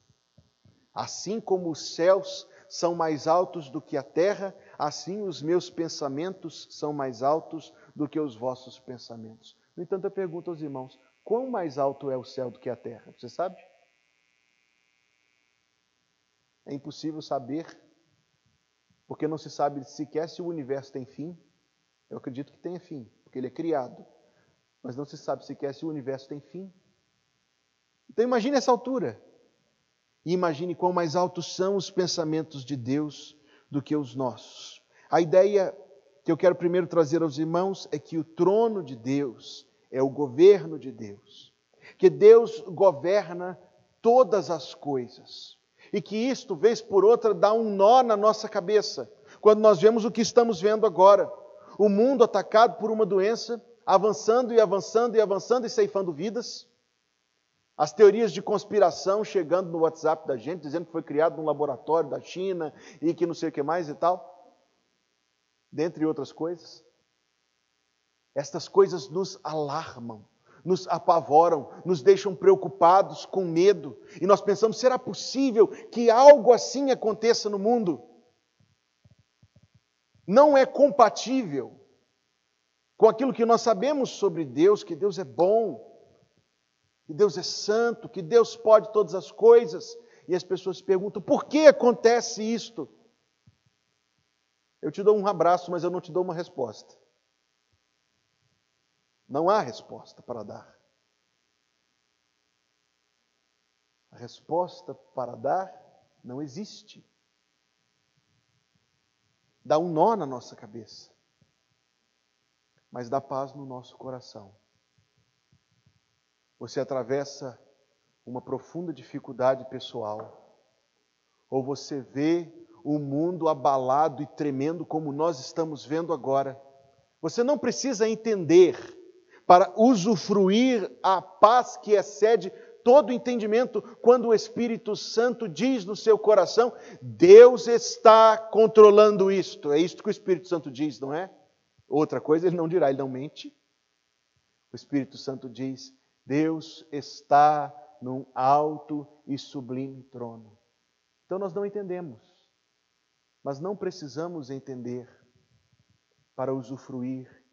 Assim como os céus são mais altos do que a terra, assim os meus pensamentos são mais altos do que os vossos pensamentos. No entanto, eu pergunto aos irmãos, quão mais alto é o céu do que a terra? Você sabe? É impossível saber, porque não se sabe sequer se o universo tem fim. Eu acredito que tenha fim, porque ele é criado. Mas não se sabe sequer se o universo tem fim. Então imagine essa altura. E imagine quão mais altos são os pensamentos de Deus do que os nossos. A ideia que eu quero primeiro trazer aos irmãos é que o trono de Deus é o governo de Deus. Que Deus governa todas as coisas. E que isto, vez por outra, dá um nó na nossa cabeça, quando nós vemos o que estamos vendo agora. O mundo atacado por uma doença, avançando e avançando e avançando e ceifando vidas. As teorias de conspiração chegando no WhatsApp da gente, dizendo que foi criado num laboratório da China e que não sei o que mais e tal. Dentre outras coisas. Estas coisas nos alarmam, nos apavoram, nos deixam preocupados, com medo. E nós pensamos, será possível que algo assim aconteça no mundo? Não é compatível com aquilo que nós sabemos sobre Deus, que Deus é bom, que Deus é santo, que Deus pode todas as coisas. E as pessoas perguntam, por que acontece isto? Eu te dou um abraço, mas eu não te dou uma resposta. Não há resposta para dar. A resposta para dar não existe. Dá um nó na nossa cabeça, mas dá paz no nosso coração. Você atravessa uma profunda dificuldade pessoal, ou você vê o mundo abalado e tremendo como nós estamos vendo agora. Você não precisa entender para usufruir a paz que excede todo entendimento, quando o Espírito Santo diz no seu coração, Deus está controlando isto. É isto que o Espírito Santo diz, não é? Outra coisa ele não dirá, ele não mente. O Espírito Santo diz, Deus está num alto e sublime trono. Então nós não entendemos, mas não precisamos entender para usufruir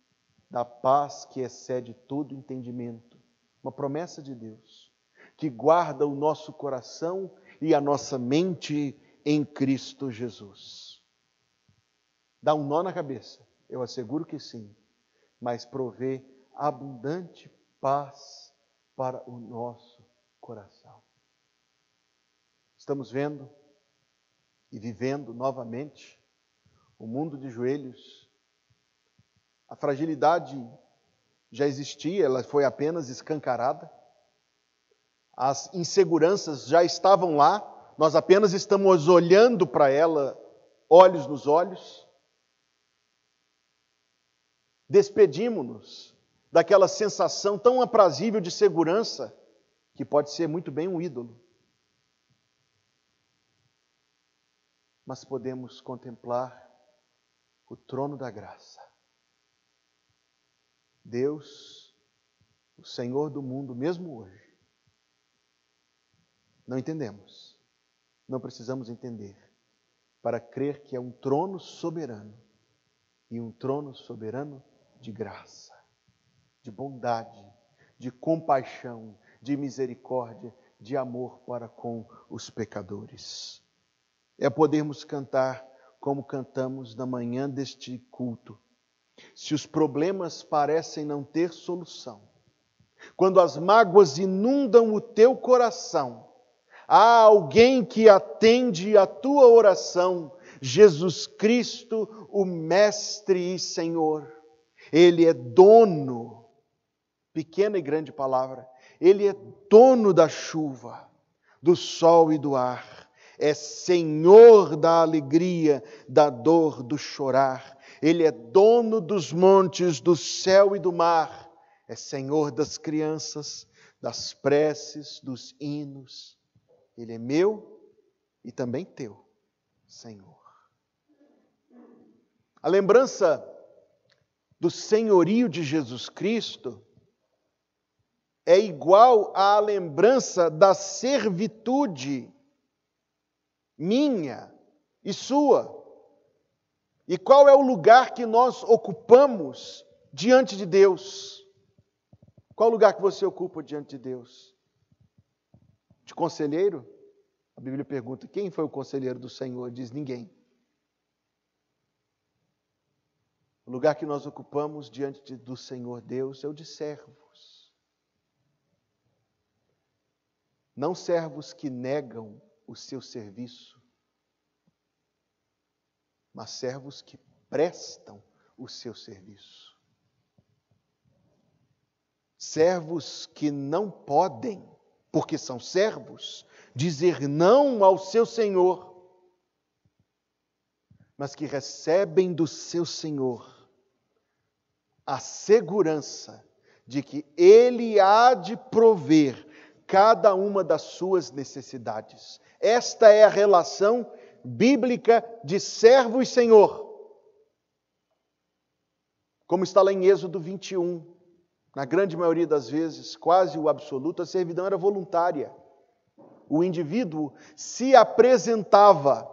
da paz que excede todo entendimento. Uma promessa de Deus, que guarda o nosso coração e a nossa mente em Cristo Jesus. Dá um nó na cabeça? Eu asseguro que sim, mas provê abundante paz para o nosso coração. Estamos vendo e vivendo novamente o mundo de joelhos. A fragilidade já existia, ela foi apenas escancarada. As inseguranças já estavam lá, nós apenas estamos olhando para ela, olhos nos olhos. Despedimos-nos daquela sensação tão aprazível de segurança, que pode ser muito bem um ídolo. Mas podemos contemplar o trono da graça. Deus, o Senhor do mundo, mesmo hoje. Não entendemos, não precisamos entender, para crer que é um trono soberano, e um trono soberano de graça, de bondade, de compaixão, de misericórdia, de amor para com os pecadores. É podermos cantar como cantamos na manhã deste culto. Se os problemas parecem não ter solução, quando as mágoas inundam o teu coração, há alguém que atende a tua oração, Jesus Cristo, o Mestre e Senhor. Ele é dono, pequena e grande palavra, Ele é dono da chuva, do sol e do ar. É Senhor da alegria, da dor, do chorar. Ele é dono dos montes, do céu e do mar. É Senhor das crianças, das preces, dos hinos. Ele é meu e também teu, Senhor. A lembrança do senhorio de Jesus Cristo é igual à lembrança da servitude minha e sua. E qual é o lugar que nós ocupamos diante de Deus? Qual lugar que você ocupa diante de Deus? De conselheiro? A Bíblia pergunta, quem foi o conselheiro do Senhor? Diz, ninguém. O lugar que nós ocupamos diante do Senhor Deus é o de servos. Não servos que negam o seu serviço, mas servos que prestam o seu serviço. Servos que não podem, porque são servos, dizer não ao seu Senhor, mas que recebem do seu Senhor a segurança de que Ele há de prover cada uma das suas necessidades. Esta é a relação bíblica de servo e Senhor. Como está lá em Êxodo 21, na grande maioria das vezes, quase o absoluto, a servidão era voluntária. O indivíduo se apresentava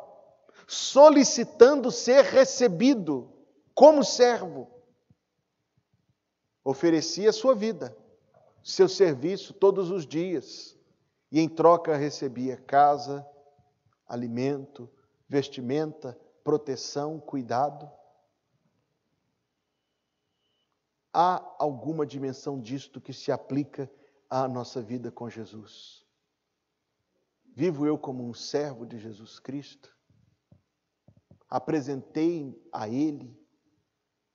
solicitando ser recebido como servo. Oferecia sua vida, seu serviço todos os dias, e em troca recebia casa, alimento, vestimenta, proteção, cuidado. Há alguma dimensão disto que se aplica à nossa vida com Jesus? Vivo eu como um servo de Jesus Cristo? Apresentei a Ele,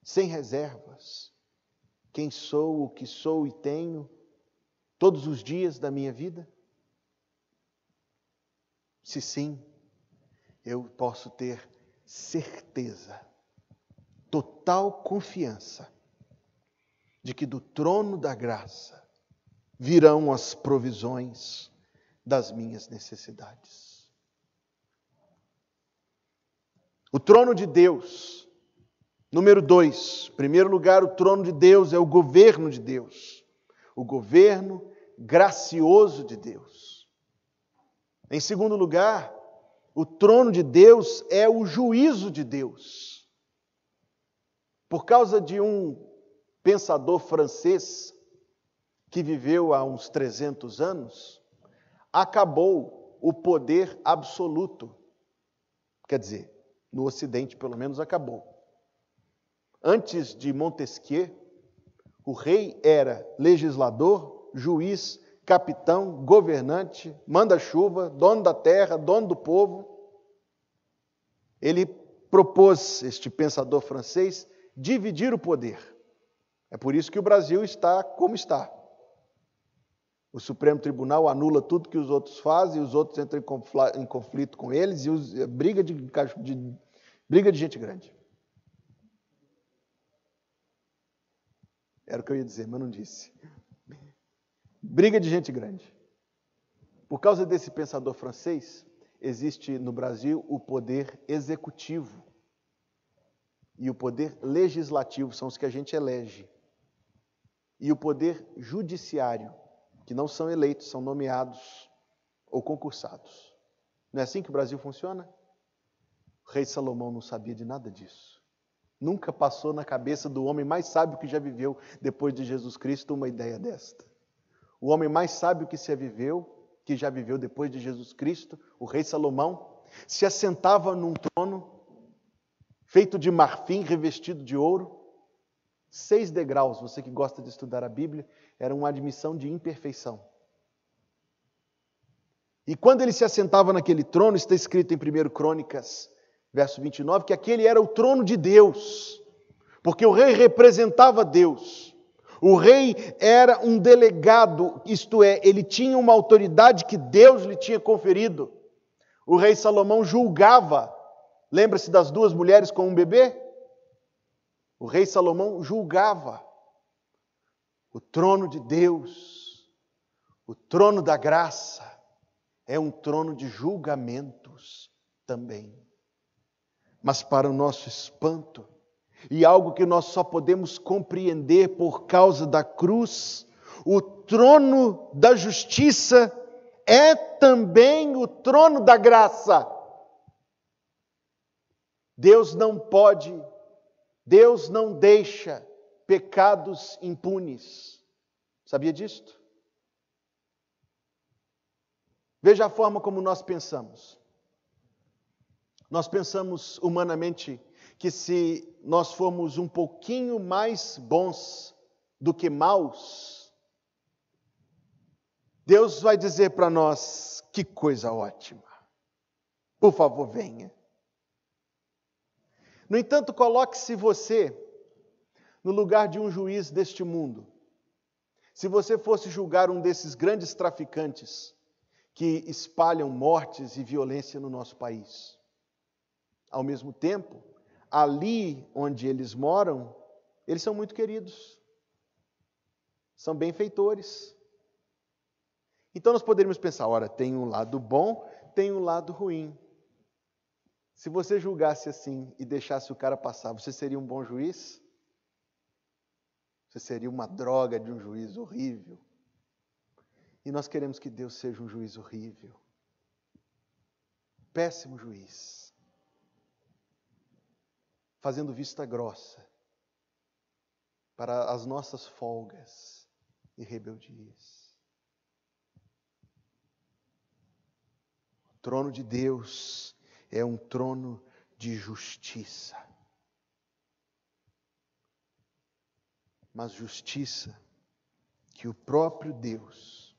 sem reservas, quem sou, o que sou e tenho, todos os dias da minha vida? Se sim, eu posso ter certeza, total confiança, de que do trono da graça virão as provisões das minhas necessidades. O trono de Deus, número 2, em primeiro lugar, o trono de Deus é o governo de Deus, o governo gracioso de Deus. Em segundo lugar, o trono de Deus é o juízo de Deus. Por causa de um pensador francês que viveu há uns 300 anos, acabou o poder absoluto. Quer dizer, no Ocidente, pelo menos, acabou. Antes de Montesquieu, o rei era legislador, juiz, capitão, governante, manda-chuva, dono da terra, dono do povo. Ele propôs, este pensador francês, dividir o poder. É por isso que o Brasil está como está. O Supremo Tribunal anula tudo que os outros fazem, os outros entram em conflito com eles, e briga de gente grande. Era o que eu ia dizer, mas não disse. Briga de gente grande. Por causa desse pensador francês, existe no Brasil o poder executivo e o poder legislativo, são os que a gente elege. E o poder judiciário, que não são eleitos, são nomeados ou concursados. Não é assim que o Brasil funciona? O rei Salomão não sabia de nada disso. Nunca passou na cabeça do homem mais sábio que já viveu depois de Jesus Cristo uma ideia desta. O homem mais sábio que se viveu que já viveu depois de Jesus Cristo, o rei Salomão, se assentava num trono feito de marfim, revestido de ouro, 6 degraus, você que gosta de estudar a Bíblia, era uma admissão de imperfeição. E quando ele se assentava naquele trono, está escrito em 1 Crônicas, verso 29, que aquele era o trono de Deus, porque o rei representava Deus. O rei era um delegado, isto é, ele tinha uma autoridade que Deus lhe tinha conferido. O rei Salomão julgava. Lembra-se das 2 mulheres com um bebê? O rei Salomão julgava. O trono de Deus, o trono da graça, é um trono de julgamentos também. Mas para o nosso espanto, e algo que nós só podemos compreender por causa da cruz, o trono da justiça é também o trono da graça. Deus não deixa pecados impunes. Sabia disto? Veja a forma como nós pensamos. Nós pensamos humanamente que se nós formos um pouquinho mais bons do que maus, Deus vai dizer para nós: que coisa ótima, por favor, venha. No entanto, coloque-se você no lugar de um juiz deste mundo. Se você fosse julgar um desses grandes traficantes que espalham mortes e violência no nosso país. Ao mesmo tempo, ali onde eles moram, eles são muito queridos. São benfeitores. Então nós poderíamos pensar, ora, tem um lado bom, tem um lado ruim. Se você julgasse assim e deixasse o cara passar, você seria um bom juiz? Você seria uma droga de um juiz horrível. E nós queremos que Deus seja um juiz horrível. Péssimo juiz. Fazendo vista grossa para as nossas folgas e rebeldias. O trono de Deus é um trono de justiça. Mas justiça que o próprio Deus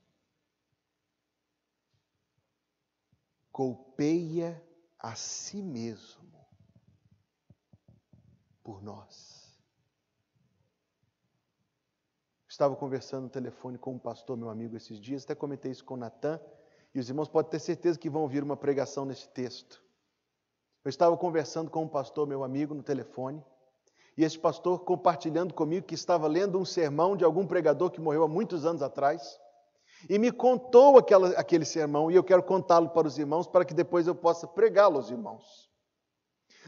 golpeia a si mesmo por nós. Estava conversando no telefone com um pastor, meu amigo, esses dias, até comentei isso com o Natan, e os irmãos podem ter certeza que vão ouvir uma pregação nesse texto. Eu estava conversando com um pastor, meu amigo, no telefone, e esse pastor compartilhando comigo que estava lendo um sermão de algum pregador que morreu há muitos anos atrás, e me contou aquele sermão, e eu quero contá-lo para os irmãos, para que depois eu possa pregá-lo aos irmãos.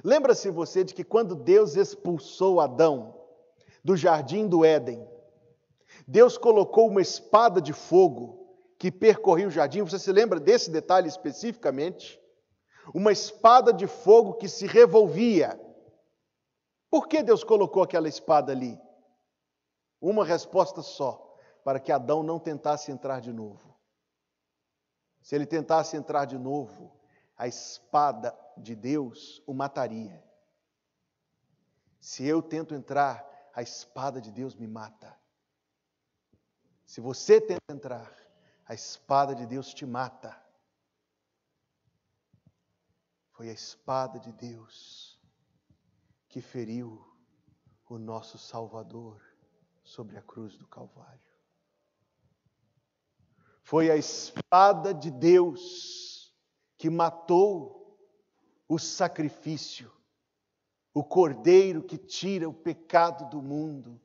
Lembra-se você de que quando Deus expulsou Adão do jardim do Éden, Deus colocou uma espada de fogo que percorria o jardim, você se lembra desse detalhe especificamente? Uma espada de fogo que se revolvia. Por que Deus colocou aquela espada ali? Uma resposta só, para que Adão não tentasse entrar de novo. Se ele tentasse entrar de novo, a espada de Deus o mataria. Se eu tento entrar, a espada de Deus me mata. Se você tenta entrar, a espada de Deus te mata. Foi a espada de Deus que feriu o nosso Salvador sobre a cruz do Calvário. Foi a espada de Deus que matou o sacrifício, o Cordeiro que tira o pecado do mundo.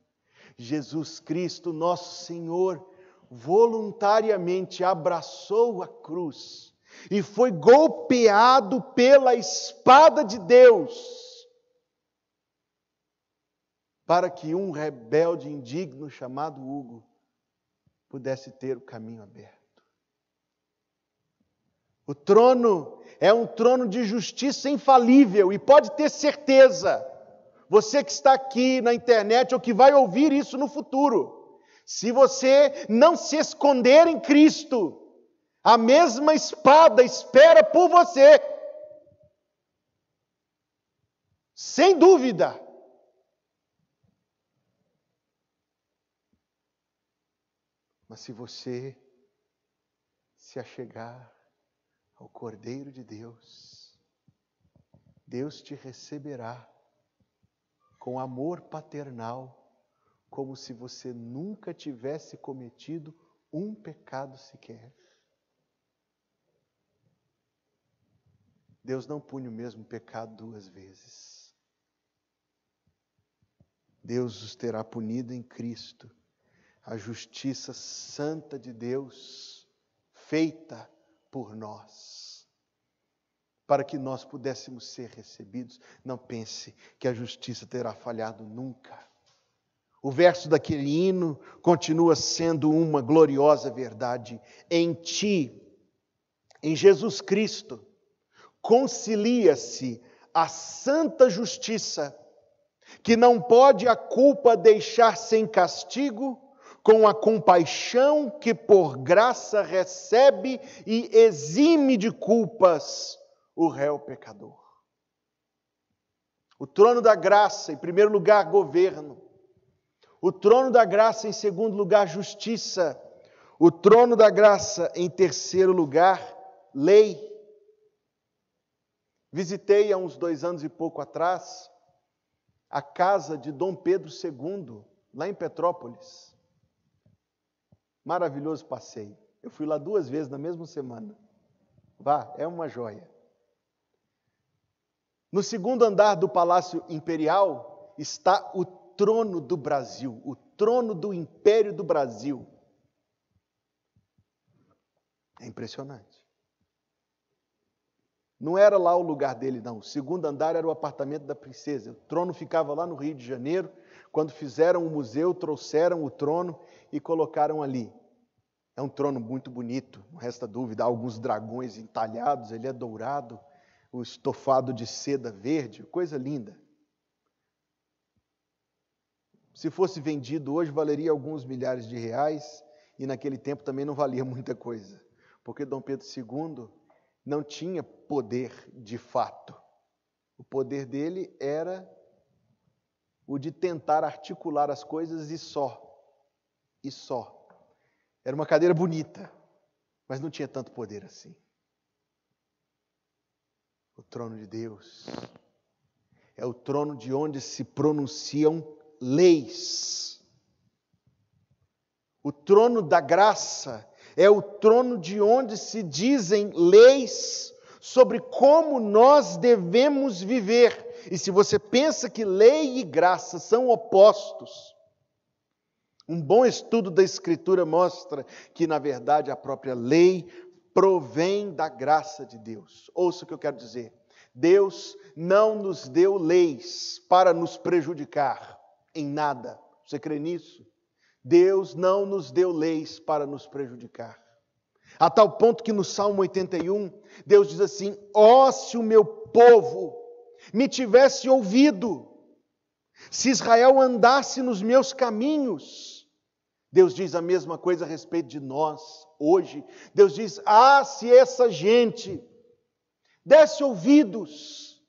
Jesus Cristo, nosso Senhor, voluntariamente abraçou a cruz e foi golpeado pela espada de Deus, para que um rebelde indigno chamado Hugo pudesse ter o caminho aberto. O trono é um trono de justiça infalível e pode ter certeza, você que está aqui na internet ou que vai ouvir isso no futuro, se você não se esconder em Cristo, A mesma espada espera por você. Sem dúvida. Mas se você se achegar ao Cordeiro de Deus, Deus te receberá com amor paternal, como se você nunca tivesse cometido um pecado sequer. Deus não pune o mesmo pecado duas vezes. Deus os terá punido em Cristo. A justiça santa de Deus, feita por nós, para que nós pudéssemos ser recebidos. Não pense que a justiça terá falhado nunca. O verso daquele hino continua sendo uma gloriosa verdade. Em ti, em Jesus Cristo, concilia-se a santa justiça, que não pode a culpa deixar sem castigo, com a compaixão que por graça recebe e exime de culpas o réu pecador. O trono da graça, em primeiro lugar, governo. O trono da graça, em segundo lugar, justiça. O trono da graça, em terceiro lugar, lei. Visitei há uns 2 anos e pouco atrás a casa de Dom Pedro II, lá em Petrópolis. Maravilhoso passeio. Eu fui lá 2 vezes na mesma semana. Vá, é uma joia. No segundo andar do Palácio Imperial está o trono do Brasil, o trono do Império do Brasil. É impressionante. Não era lá o lugar dele, não. O segundo andar era o apartamento da princesa. O trono ficava lá no Rio de Janeiro. Quando fizeram o museu, trouxeram o trono e colocaram ali. É um trono muito bonito, não resta dúvida. Há alguns dragões entalhados, ele é dourado, o estofado de seda verde, coisa linda. Se fosse vendido hoje, valeria alguns milhares de reais, e naquele tempo também não valia muita coisa, porque Dom Pedro II não tinha poder de fato. O poder dele era o de tentar articular as coisas e só. Era uma cadeira bonita, mas não tinha tanto poder assim. O trono de Deus é o trono de onde se pronunciam leis. O trono da graça é o trono de onde se dizem leis sobre como nós devemos viver. E se você pensa que lei e graça são opostos, um bom estudo da Escritura mostra que, na verdade, a própria lei provém da graça de Deus. Ouça o que eu quero dizer. Deus não nos deu leis para nos prejudicar em nada. Você crê nisso? Deus não nos deu leis para nos prejudicar. A tal ponto que no Salmo 81, Deus diz assim: ó, se o meu povo me tivesse ouvido, se Israel andasse nos meus caminhos. Deus diz a mesma coisa a respeito de nós hoje. Deus diz: ah, se essa gente desse ouvidos.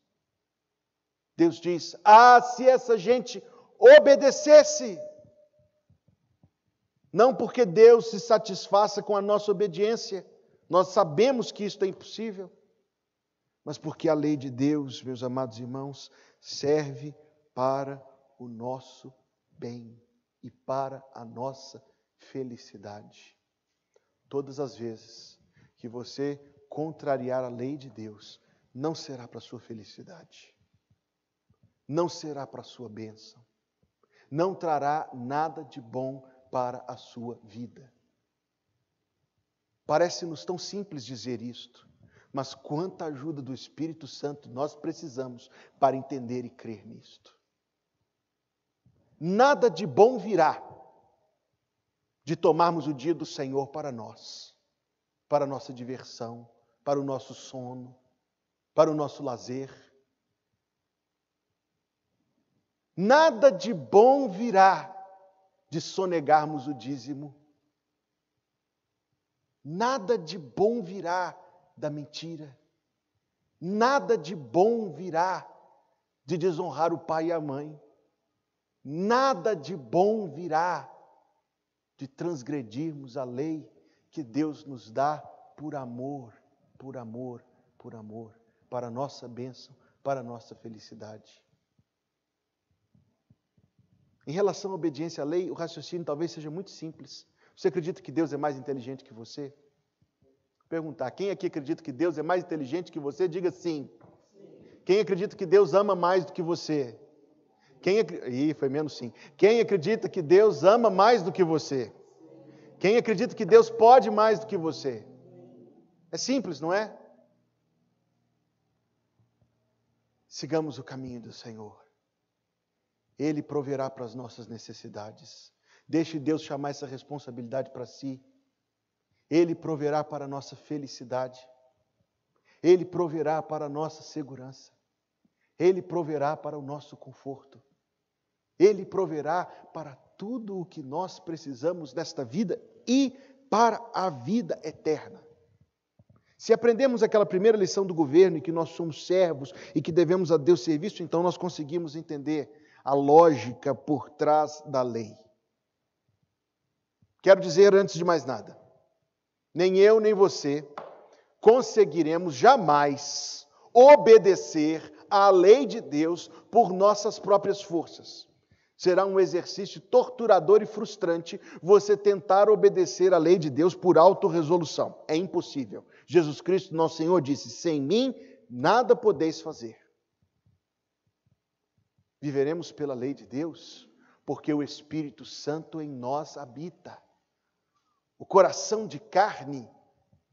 Deus diz: ah, se essa gente obedecesse. Não porque Deus se satisfaça com a nossa obediência, nós sabemos que isto é impossível, mas porque a lei de Deus, meus amados irmãos, serve para o nosso bem e para a nossa felicidade. Todas as vezes que você contrariar a lei de Deus, não será para a sua felicidade, não será para a sua bênção, não trará nada de bom para a sua vida. Parece-nos tão simples dizer isto, mas quanta ajuda do Espírito Santo nós precisamos para entender e crer nisto. Nada de bom virá de tomarmos o dia do Senhor para nós, para a nossa diversão, para o nosso sono, para o nosso lazer. Nada de bom virá de sonegarmos o dízimo. Nada de bom virá da mentira. Nada de bom virá de desonrar o pai e a mãe. Nada de bom virá de transgredirmos a lei que Deus nos dá por amor, por amor, por amor, para a nossa bênção, para a nossa felicidade. Em relação à obediência à lei, o raciocínio talvez seja muito simples. Você acredita que Deus é mais inteligente que você? Vou perguntar, quem aqui acredita que Deus é mais inteligente que você? Diga sim. Quem acredita que Deus ama mais do que você? Foi menos sim. Quem acredita que Deus ama mais do que você? Quem acredita que Deus pode mais do que você? É simples, não é? Sigamos o caminho do Senhor. Ele proverá para as nossas necessidades. Deixe Deus chamar essa responsabilidade para si. Ele proverá para a nossa felicidade. Ele proverá para a nossa segurança. Ele proverá para o nosso conforto. Ele proverá para tudo o que nós precisamos nesta vida e para a vida eterna. Se aprendemos aquela primeira lição do governo, e que nós somos servos e que devemos a Deus serviço, então nós conseguimos entender a lógica por trás da lei. Quero dizer, antes de mais nada, nem eu nem você conseguiremos jamais obedecer à lei de Deus por nossas próprias forças. Será um exercício torturador e frustrante você tentar obedecer à lei de Deus por autorresolução. É impossível. Jesus Cristo, nosso Senhor, disse: sem mim nada podeis fazer. Viveremos pela lei de Deus, porque o Espírito Santo em nós habita. O coração de carne,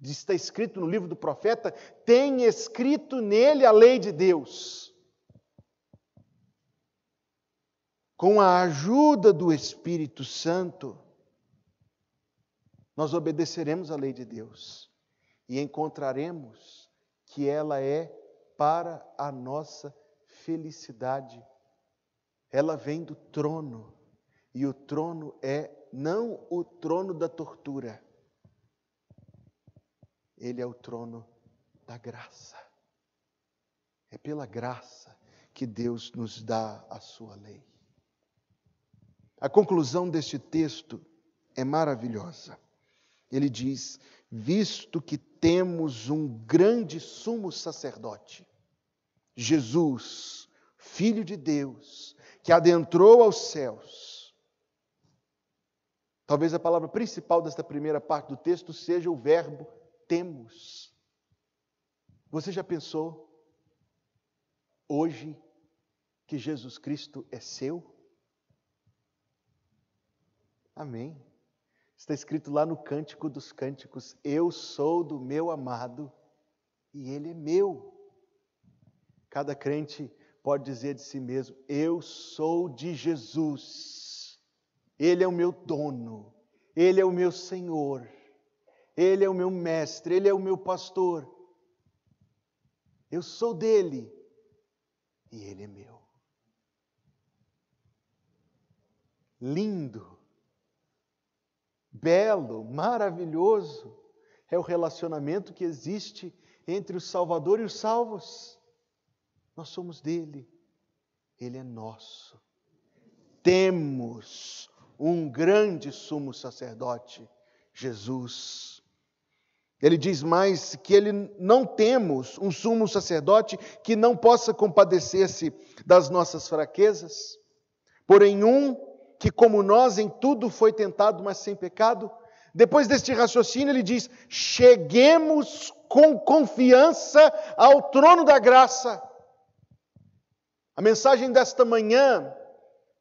está escrito no livro do profeta, tem escrito nele a lei de Deus. Com a ajuda do Espírito Santo, nós obedeceremos à lei de Deus e encontraremos que ela é para a nossa felicidade. Ela vem do trono, e o trono é não o trono da tortura. Ele é o trono da graça. É pela graça que Deus nos dá a sua lei. A conclusão deste texto é maravilhosa. Ele diz: visto que temos um grande sumo sacerdote, Jesus, Filho de Deus, que adentrou aos céus. Talvez a palavra principal desta primeira parte do texto seja o verbo temos. Você já pensou hoje que Jesus Cristo é seu? Amém. Está escrito lá no Cântico dos Cânticos: eu sou do meu amado e ele é meu. Cada crente pode dizer de si mesmo: eu sou de Jesus. Ele é o meu dono, ele é o meu Senhor, ele é o meu mestre, ele é o meu pastor. Eu sou dele e ele é meu. Lindo, belo, maravilhoso é o relacionamento que existe entre o Salvador e os salvos. Nós somos dele, ele é nosso. Temos um grande sumo sacerdote, Jesus. Ele diz mais que não temos um sumo sacerdote que não possa compadecer-se das nossas fraquezas, porém que como nós em tudo foi tentado, mas sem pecado. Depois deste raciocínio ele diz: cheguemos com confiança ao trono da graça. A mensagem desta manhã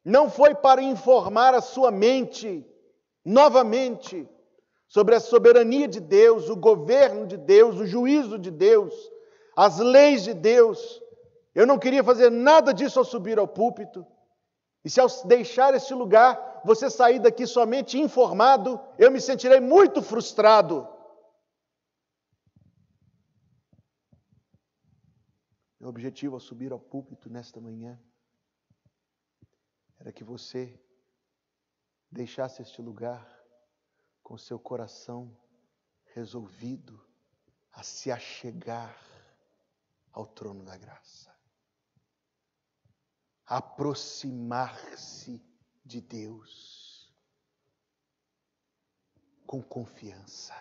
não foi para informar a sua mente novamente sobre a soberania de Deus, o governo de Deus, o juízo de Deus, as leis de Deus. Eu não queria fazer nada disso ao subir ao púlpito. E se ao deixar este lugar, você sair daqui somente informado, eu me sentirei muito frustrado. Meu objetivo ao subir ao púlpito nesta manhã era que você deixasse este lugar com seu coração resolvido a se achegar ao trono da graça, aproximar-se de Deus com confiança.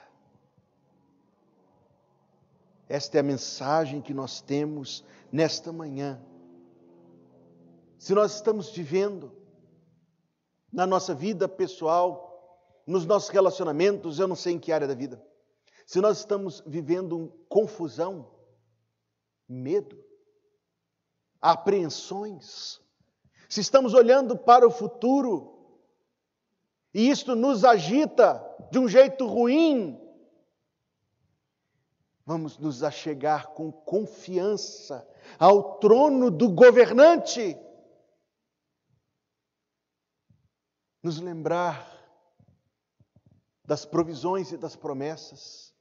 Esta é a mensagem que nós temos nesta manhã. Se nós estamos vivendo na nossa vida pessoal, nos nossos relacionamentos, eu não sei em que área da vida, se nós estamos vivendo confusão, medo, apreensões, se estamos olhando para o futuro e isto nos agita de um jeito ruim, vamos nos achegar com confiança ao trono do governante, nos lembrar das provisões e das promessas,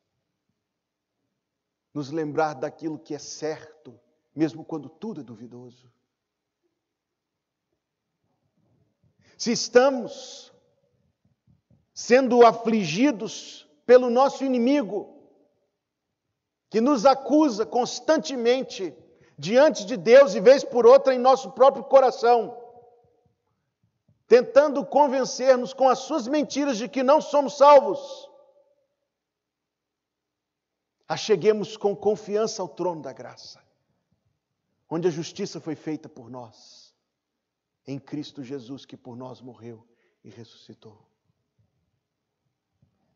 nos lembrar daquilo que é certo, mesmo quando tudo é duvidoso. Se estamos sendo afligidos pelo nosso inimigo, que nos acusa constantemente diante de Deus e vez por outra em nosso próprio coração, tentando convencer-nos com as suas mentiras de que não somos salvos, acheguemos com confiança ao trono da graça, onde a justiça foi feita por nós, em Cristo Jesus, que por nós morreu e ressuscitou.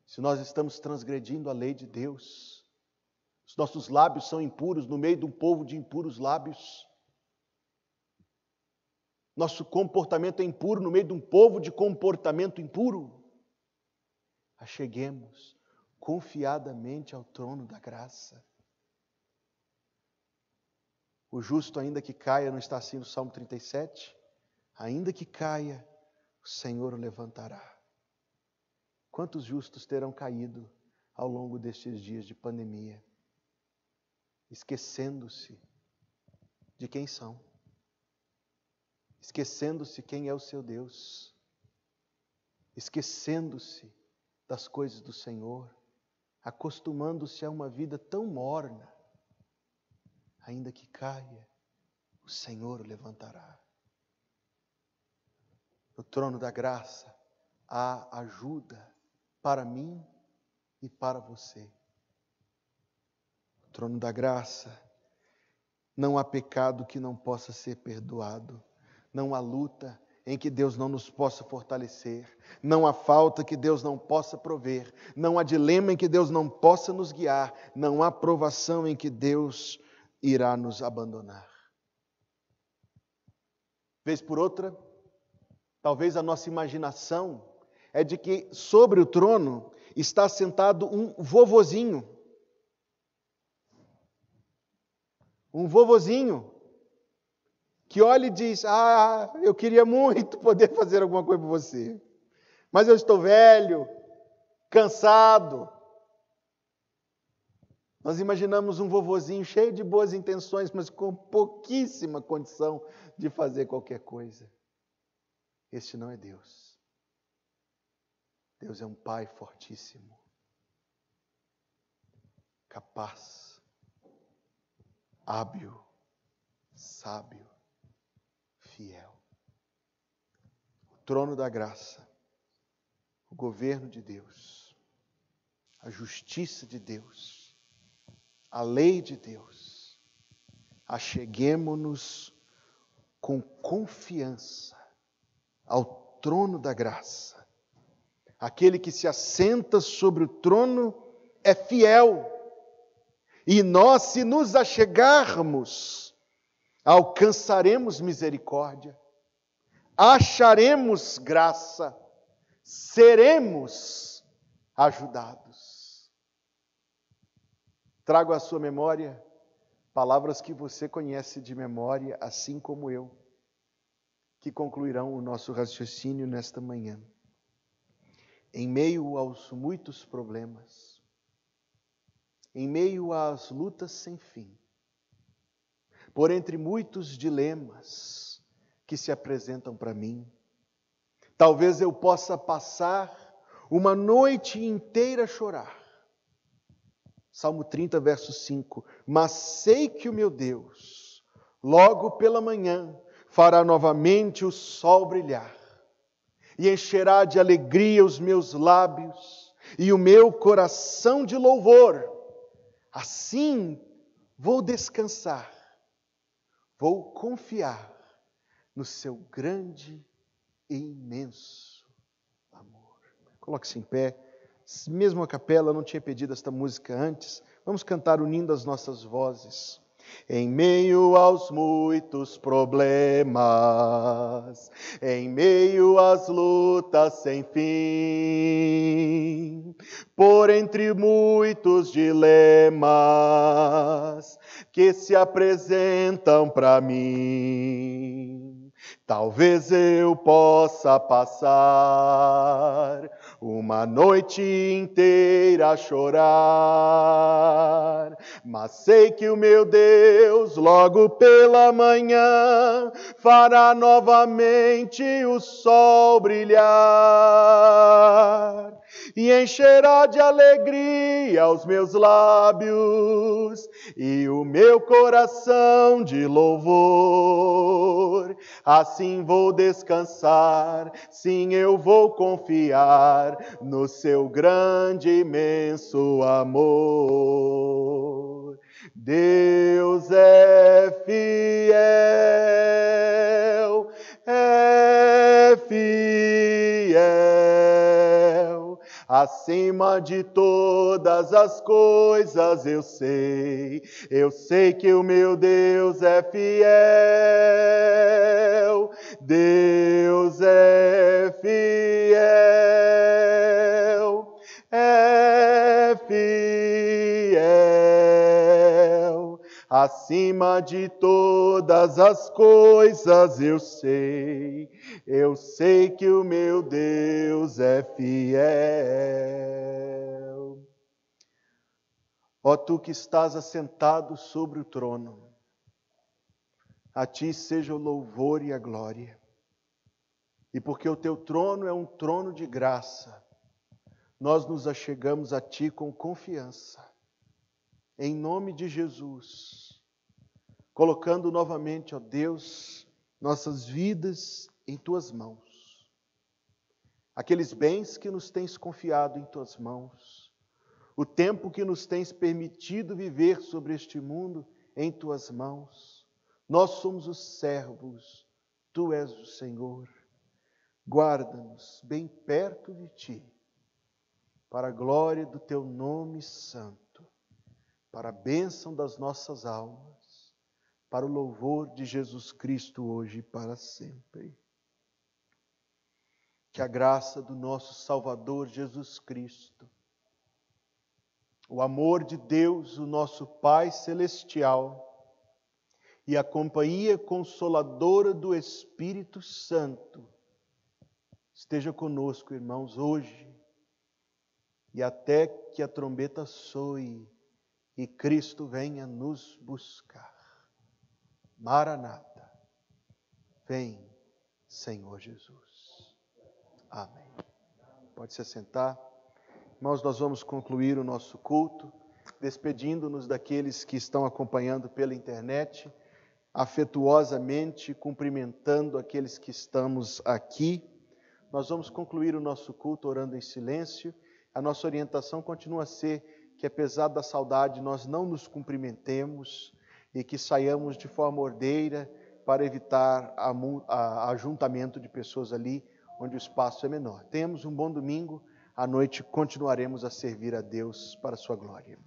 Se nós estamos transgredindo a lei de Deus, os nossos lábios são impuros no meio de um povo de impuros lábios, nosso comportamento é impuro no meio de um povo de comportamento impuro, acheguemos confiadamente ao trono da graça. O justo, ainda que caia, não está assim no Salmo 37? Ainda que caia, o Senhor o levantará. Quantos justos terão caído ao longo destes dias de pandemia, esquecendo-se de quem são, esquecendo-se quem é o seu Deus, esquecendo-se das coisas do Senhor, acostumando-se a uma vida tão morna. Ainda que caia, o Senhor o levantará. No trono da graça há ajuda para mim e para você. No trono da graça não há pecado que não possa ser perdoado. Não há luta em que Deus não nos possa fortalecer. Não há falta que Deus não possa prover. Não há dilema em que Deus não possa nos guiar. Não há provação em que Deus irá nos abandonar. Vez por outra, talvez a nossa imaginação é de que sobre o trono está sentado um vovozinho. Um vovozinho que olha e diz: eu queria muito poder fazer alguma coisa por você, mas eu estou velho, cansado. Nós imaginamos um vovozinho cheio de boas intenções, mas com pouquíssima condição de fazer qualquer coisa. Este não é Deus. Deus é um Pai fortíssimo, capaz, hábil, sábio, fiel. O trono da graça, o governo de Deus, a justiça de Deus, a lei de Deus. Acheguemo-nos com confiança ao trono da graça. Aquele que se assenta sobre o trono é fiel. E nós, se nos achegarmos, alcançaremos misericórdia, acharemos graça, seremos ajudados. Trago à sua memória palavras que você conhece de memória, assim como eu, que concluirão o nosso raciocínio nesta manhã. Em meio aos muitos problemas, em meio às lutas sem fim, por entre muitos dilemas que se apresentam para mim, talvez eu possa passar uma noite inteira a chorar, Salmo 30, verso 5. Mas sei que o meu Deus, logo pela manhã, fará novamente o sol brilhar, e encherá de alegria os meus lábios, e o meu coração de louvor. Assim vou descansar, vou confiar no seu grande e imenso amor. Coloque-se em pé. Mesmo a capela não tinha pedido esta música antes. Vamos cantar unindo as nossas vozes. Em meio aos muitos problemas, em meio às lutas sem fim, por entre muitos dilemas que se apresentam para mim, talvez eu possa passar uma noite inteira a chorar, mas sei que o meu Deus, logo pela manhã, fará novamente o sol brilhar, e encherá de alegria os meus lábios, e o meu coração de louvor. Assim vou descansar, sim, eu vou confiar no seu grande e imenso amor. Deus é fiel, acima de todas as coisas eu sei que o meu Deus é fiel, Deus é fiel, acima de todas as coisas eu sei que o meu Deus é fiel. Ó tu que estás assentado sobre o trono, a ti seja o louvor e a glória. E porque o teu trono é um trono de graça, nós nos achegamos a ti com confiança. Em nome de Jesus, colocando novamente, ó Deus, nossas vidas em tuas mãos. Aqueles bens que nos tens confiado em tuas mãos, o tempo que nos tens permitido viver sobre este mundo em tuas mãos. Nós somos os servos, tu és o Senhor. Guarda-nos bem perto de ti, para a glória do teu nome santo, para a bênção das nossas almas, para o louvor de Jesus Cristo hoje e para sempre. Que a graça do nosso Salvador Jesus Cristo, o amor de Deus, o nosso Pai Celestial, e a companhia consoladora do Espírito Santo esteja conosco, irmãos, hoje e até que a trombeta soe e Cristo venha nos buscar. Maranata, vem, Senhor Jesus. Amém. Pode se assentar. Irmãos, nós vamos concluir o nosso culto, despedindo-nos daqueles que estão acompanhando pela internet, afetuosamente cumprimentando aqueles que estamos aqui. Nós vamos concluir o nosso culto orando em silêncio. A nossa orientação continua a ser que, apesar da saudade, nós não nos cumprimentemos e que saiamos de forma ordeira para evitar ajuntamento de pessoas ali onde o espaço é menor. Tenhamos um bom domingo. À noite continuaremos a servir a Deus para a sua glória.